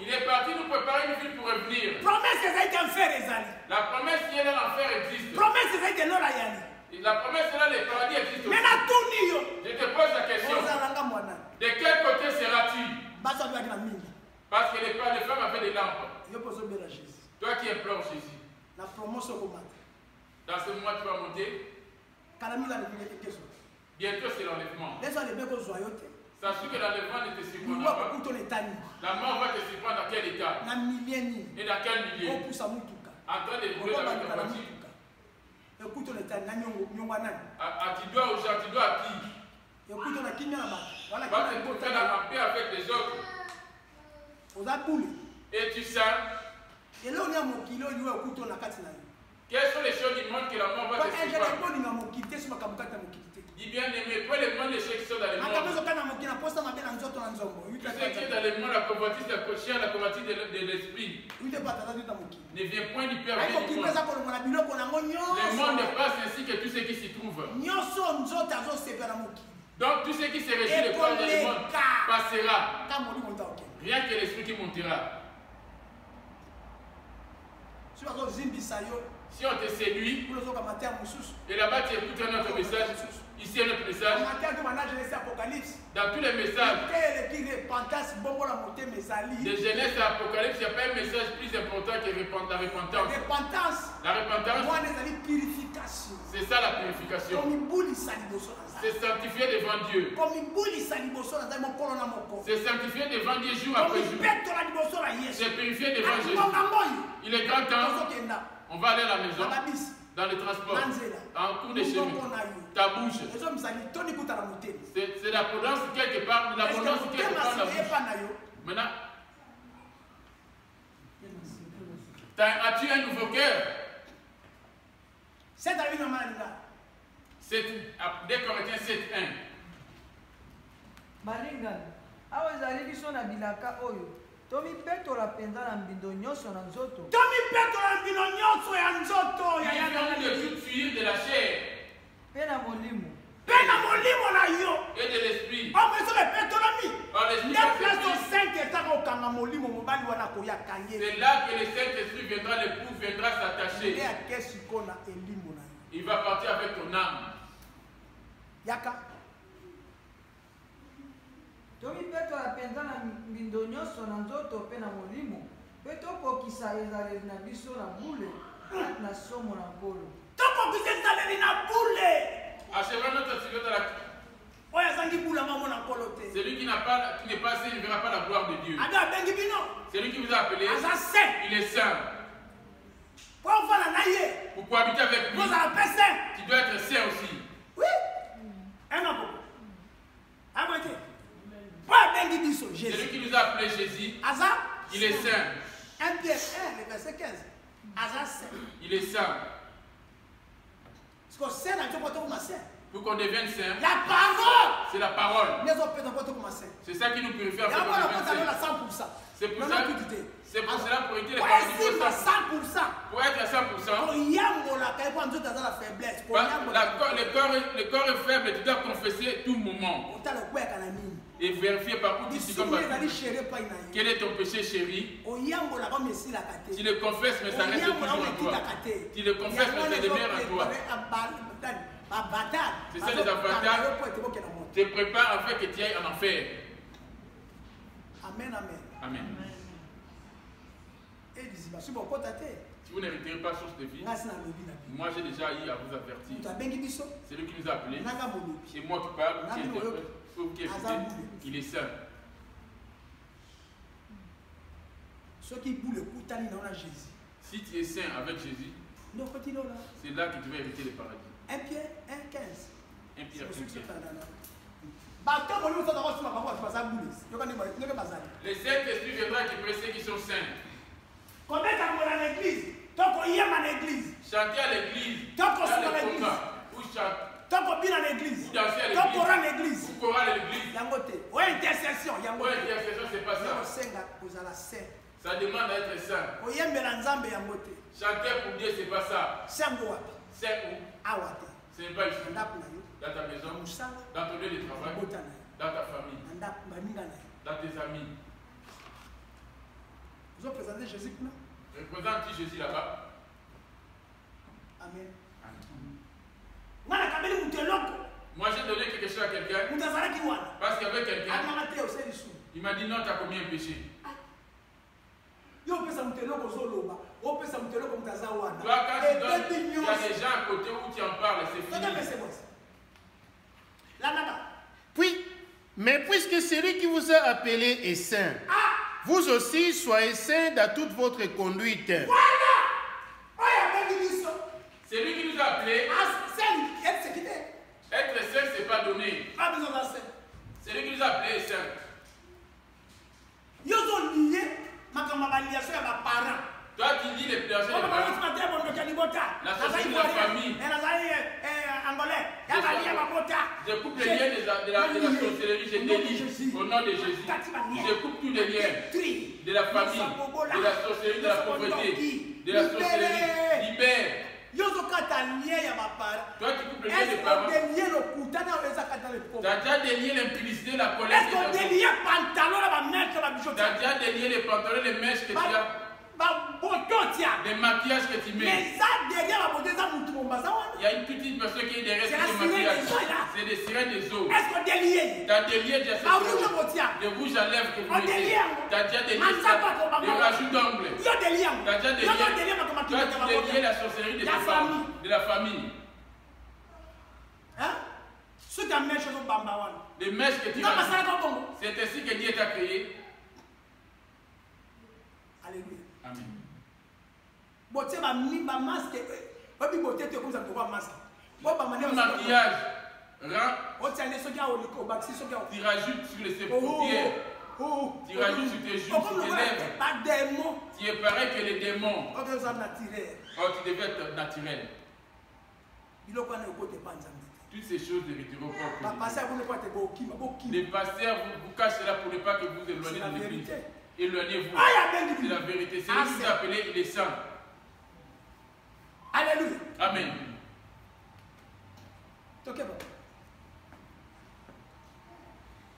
Il est parti nous préparer une vie pour revenir. Promesse des alliés qu'enfer les alliés. La promesse qui est là, l'enfer existe. Promesse des alliés que l'on a yali. La promesse est là, le paradis existe aussi. Mais là, tout nio. Je te pose la question. De quel côté seras-tu? Parce que les femmes avaient des lampes. Toi qui implores Jésus. La promotion dans ce mois, tu vas monter. Bientôt, c'est l'enlèvement. Sache que l'enlèvement ne te surprendra pas. La mort va te surprendre dans quel état? Et dans quel milieu? En train de rouler avec ta voiture. Tu dois aux gens, tu dois à qui? Va te porter dans la paix avec les autres. Et tu sais, quelles sont les choses du monde que la mort va te surprendre? Dis bien aimé, peu les mondes, les choses qui sont dans le monde. Tu sais que dans le monde, la convoitise de la chien, la convoitise de l'esprit ne vient point du Père, vient du monde. Le monde passe ainsi que tout ce qui s'y trouve. Donc tout ce qui se réjouit de croire dans le monde passera. Rien que l'esprit qui montera. Si on te séduit, et là-bas tu écoutes un autre message, ici un autre message, dans tous les messages de Genèse à Apocalypse, il n'y a pas un message plus important que la repentance. La repentance, c'est ça la purification. C'est sanctifié devant Dieu. C'est sanctifié devant Dieu jour après jour. C'est purifié devant Jésus. Il est grand temps. On va aller à la maison. Dans le transport, en cours de chemin, ta bouche. C'est la prudence quelque part, la prudence quelque part la bouche. Maintenant, as-tu un nouveau cœur? C'est 2 Corinthiens 7:1. balingani awa ezali biso na bilaka oyo tomipetola mpenza na mbindo nyonso na nzoto De la chair mpe na molimo et de l'esprit. C'est là que le Saint-Esprit viendra, l'époux viendra s'attacher. Il va partir avec ton âme. tomipetola mpenza na mbindo nyonso na nzoto mpe na molimo mpe tokokisa ezaleli na biso na bule kati na somo na nkolo Achevons notre sujet de la... Celui qui n'est pas saint ne verra pas la gloire de Dieu. Celui qui vous a appelé, il est saint. Pour cohabiter avec lui, tu dois être saint aussi. Oui. Celui qui nous a appelé Jésus, il est saint. 1 Pierre 1, le verset 15. Il est saint. Pour qu'on devienne saint, la parole, c'est la parole. C'est ça qui nous purifie après qu'on devienne saint. C'est pour cela pour être pour être à 100%. Le corps est faible, tu dois confesser tout moment. Et vérifier par où tu suis comme quel est ton péché chéri. Tu le confesses, mais ça reste toujours en toi. Tu le confesses, mais ça demeure en toi. C'est ça les avatars. Te prépare afin que tu ailles en enfer. Amen, amen. Amen. Si vous ne retirez pas source de vie, moi j'ai déjà eu à vous avertir. C'est lui qui nous a appelés. C'est moi qui parle, qui interprète, il est saint. Si tu es saint avec Jésus, c'est là que tu vas hériter le paradis. 1 Pierre 1,15. 1 Pierre 1,15. Le Saint-Esprit viendra récupérer ceux qui sont saints. Chanter à l'église. Ou chanter à l'église. Ou chorale à l'église. Intercession, c'est pas ça. Ça demande à être saint. Chanter pour Dieu, c'est pas ça. C'est où? Ce n'est pas ici. Dans ta maison, dans ton lieu de travail, dans ta famille, dans tes amis. Vous avez présenté Jésus maintenant? Représente Jésus là-bas. Amen. Moi j'ai donné quelque chose à quelqu'un. Parce qu'il y avait quelqu'un. Il m'a dit non, tu as commis un péché. Toi, quand tu donnes, il y a des gens à côté où tu en parles, c'est fini. Puis, mais puisque celui qui vous a appelé est saint, vous aussi soyez saints dans toute votre conduite. C'est lui qui nous a appelés. Être saint, ce n'est pas donné. C'est lui qui nous a appelés saint. Toi, tu dis les plaisirs de la société de la famille. Je coupe les liens de la sorcellerie, je délie au nom de Jésus. Je coupe tous les liens de la famille, de la sorcellerie, de la pauvreté, de la sorcellerie. Libère. Toi, tu coupes le lien des parents. Tu as déjà délié l'impudicité, la colère. Tu as déjà délié les pantalons, les mèches que tu as. Les maquillages que tu mets. Il y a une petite personne qui est derrière ce maquillage. C'est des sirènes des eaux. Tu as délié déjà ces choses. Les rouges à lèvres que vous mettez. Tu as déjà délié ça. Les rajouts d'ongles. Tu as déjà délié. Tu as délié la sorcellerie de la famille. Les mèches que tu as. C'est ainsi que Dieu t'a créé. Alléluia. Amen. Obi beauté tu comme ça tu vois masque. Le maquillage tu rajoutes sur les paupières. Tu rajoutes sur tes joues, sur tes lèvres. Tu es pareil que les démons. Oh, tu devais être naturel. Toutes ces choses ne retireront pas. Les pasteurs vous cachent cela pour ne pas que vous éloignez de l'église. Éloignez-vous. C'est la vérité. C'est lui qui vous appelez, il est saint. Alléluia. Amen.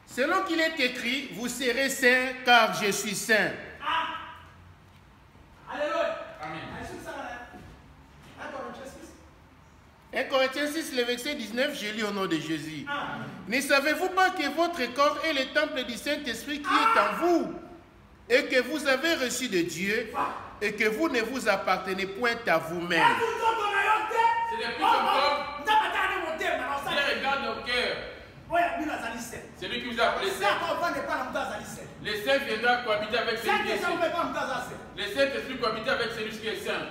Selon qu'il est écrit, vous serez saints car je suis saint. Alléluia. Amen. 1 Corinthiens 6, le verset 19, je lis au nom de Jésus. Ne savez-vous pas que votre corps est le temple du Saint-Esprit qui est en vous et que vous avez reçu de Dieu et que vous ne vous appartenez point à vous-même? C'est des petits hommes. Dieu regarde au cœur. C'est lui qui vous a appelé saint. Les saints viendront cohabiter avec celui qui est saint. Les Saint-Esprit cohabiter avec celui qui est saint.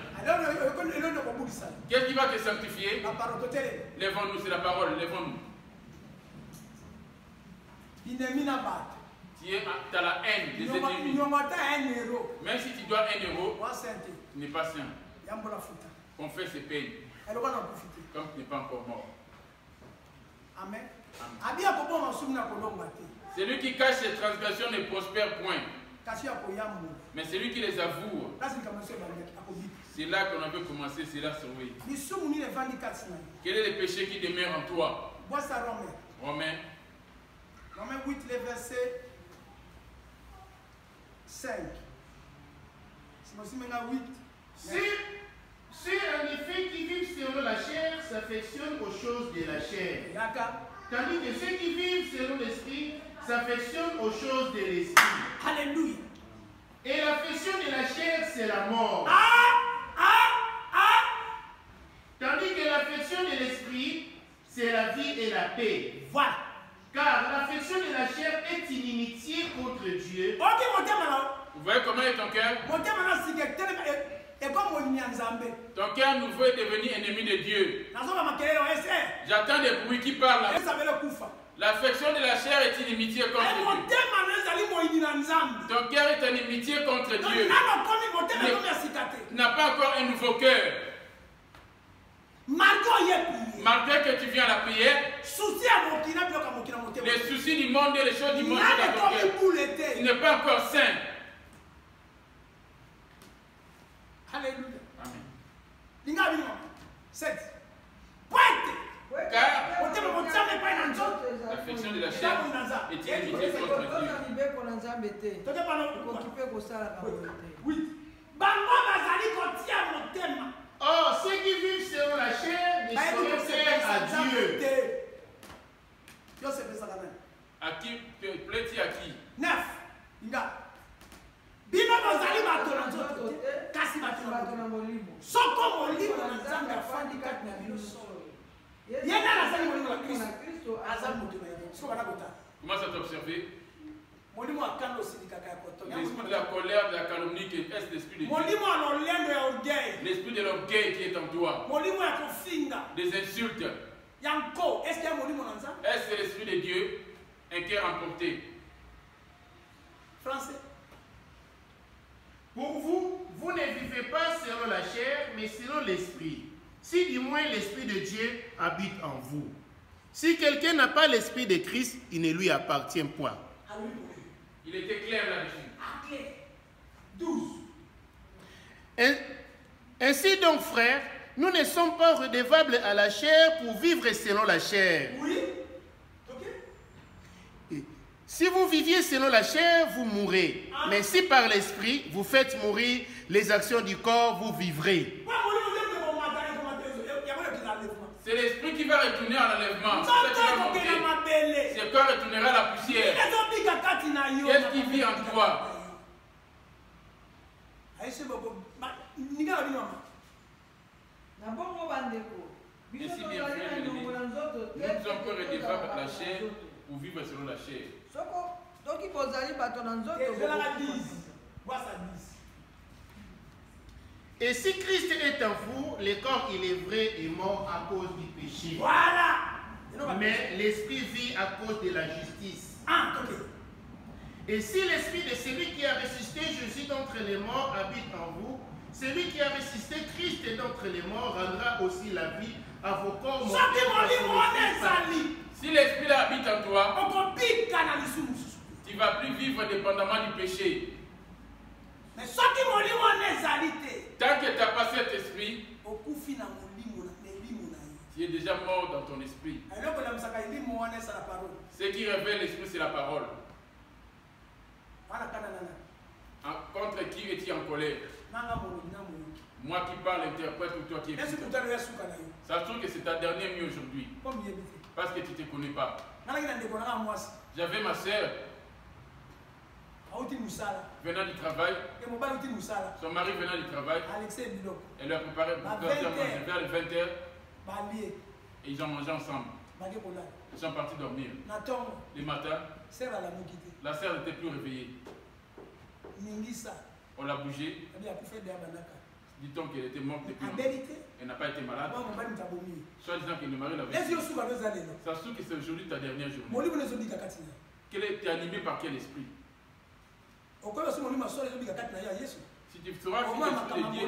Qu'est-ce qui va te sanctifier? Lèvons-nous, c'est la parole, lèvons-nous. Tu as la haine des ennemis. Même si tu dois 1 euro, tu n'es pas saint. On fait ses peines. Comme tu n'es pas encore mort. Amen. Celui qui cache ses transgressions ne prospère point. Mais celui qui les avoue, c'est là qu'on avait commencé, c'est là sauvé. Quel est le péché qui demeure en toi? Romains 8, le verset 5. Ceux en effet qui vivent selon la chair s'affectionnent aux choses de la chair. Tandis que ceux qui vivent selon l'esprit s'affectionnent aux choses de l'esprit. Alléluia. Et l'affection de la chair, c'est la mort. Tandis que l'affection de l'esprit, c'est la vie et la paix. Voilà. Car l'affection de la chair est une inimitié contre Dieu. Vous voyez comment est ton cœur? Ton cœur nouveau est devenu ennemi de Dieu. J'entends des bruits qui parlent. L'affection de la chair est une inimitié contre Dieu. Ton cœur est une inimitié contre Dieu. Tu n'as pas encore un nouveau cœur. Malgré que tu viens à la prière, les soucis du monde et les choses du monde sont dans ton cœur. Tu n'es pas encore saint. Alléluia. Amen. Car l'affection de la chair est une inimitié contre Dieu. Oh, ceux qui vivent selon la chair ne sauraient plaire à Dieu. À qui plaît-il à qui? 9. Bino bazali bato na nzoto kasi bato na molimo soko molimo na nzambe afandi kati na bino solo yena nazali molimo na Kristo azali moto na yebo soko bakota. Comment ça t'observer? Molimo akando silikaka ya koto. L'esprit de la colère, de la calomnie, est l'esprit de Dieu. Molimo alolendo ya orgueil. L'esprit de l'orgueil qui est en toi. Molimo ya kofinga. Des insultes. Yanko, est-ce qu'il y a molimo na nzambe? Est-ce l'esprit de Dieu? Un cœur emporté. Français. Pour vous, vous ne vivez pas selon la chair, mais selon l'esprit. Si du moins l'esprit de Dieu habite en vous. Si quelqu'un n'a pas l'esprit de Christ, il ne lui appartient point. Il était clair là-dessus. 12. Ainsi donc, frères, nous ne sommes pas redevables à la chair pour vivre selon la chair. Oui. Si vous viviez selon la chair, vous mourrez. Mais si par l'esprit, vous faites mourir les actions du corps, vous vivrez. C'est l'esprit qui va retourner à l'enlèvement. Ce corps retournera à la poussière. Qu'est-ce qui vit en toi? Et si bien frère, nous sommes encore redevables à la chair pour vivre selon la chair. Et si Christ est en vous, le corps, il est vrai, est mort à cause du péché. Voilà. Mais l'esprit vit à cause de la justice. Ah, ok. Et si l'esprit de celui qui a ressuscité Jésus d'entre les morts habite en vous, celui qui a ressuscité Christ d'entre les morts rendra aussi la vie à vos corps mortels. Si l'esprit habite en toi, tu ne vas plus vivre dépendamment du péché. Mais tant que tu n'as pas cet esprit, tu es déjà mort dans ton esprit. Ce qui révèle l'esprit, c'est la parole. Contre qui es-tu en colère? Moi qui parle, interprète, ou toi qui écoutes. Ça se trouve que c'est ta dernière nuit aujourd'hui. Parce que tu ne te connais pas. J'avais ma soeur venant du travail. Son mari venant du travail. Elle lui a préparé pour manger vers les 20h. Et ils ont mangé ensemble. Ils sont partis dormir. Le matin, la sœur n'était plus réveillée. On l'a bougée. Dit-on qu'elle était morte depuis longtemps. Elle n'a pas été malade. Soit disant que le mari l'avait dit. Ça se trouve que c'est aujourd'hui ta dernière journée. Tu es animé par quel esprit? Si tu sauras que l'esprit de Dieu,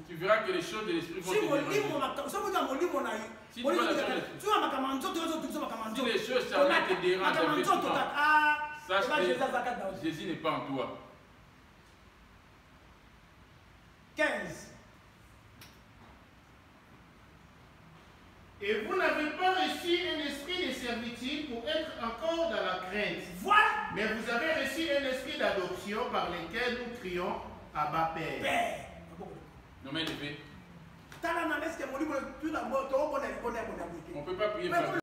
tu verras que les choses de l'esprit vont te déranger. Si les choses charnelles te dérangent, sache que Jésus n'est pas en toi. 15. Et vous n'avez pas reçu un esprit de servitude pour être encore dans la crainte. Voilà. Mais vous avez reçu un esprit d'adoption par lequel nous crions Abba Père. Non mais levé. On ne peut pas prier.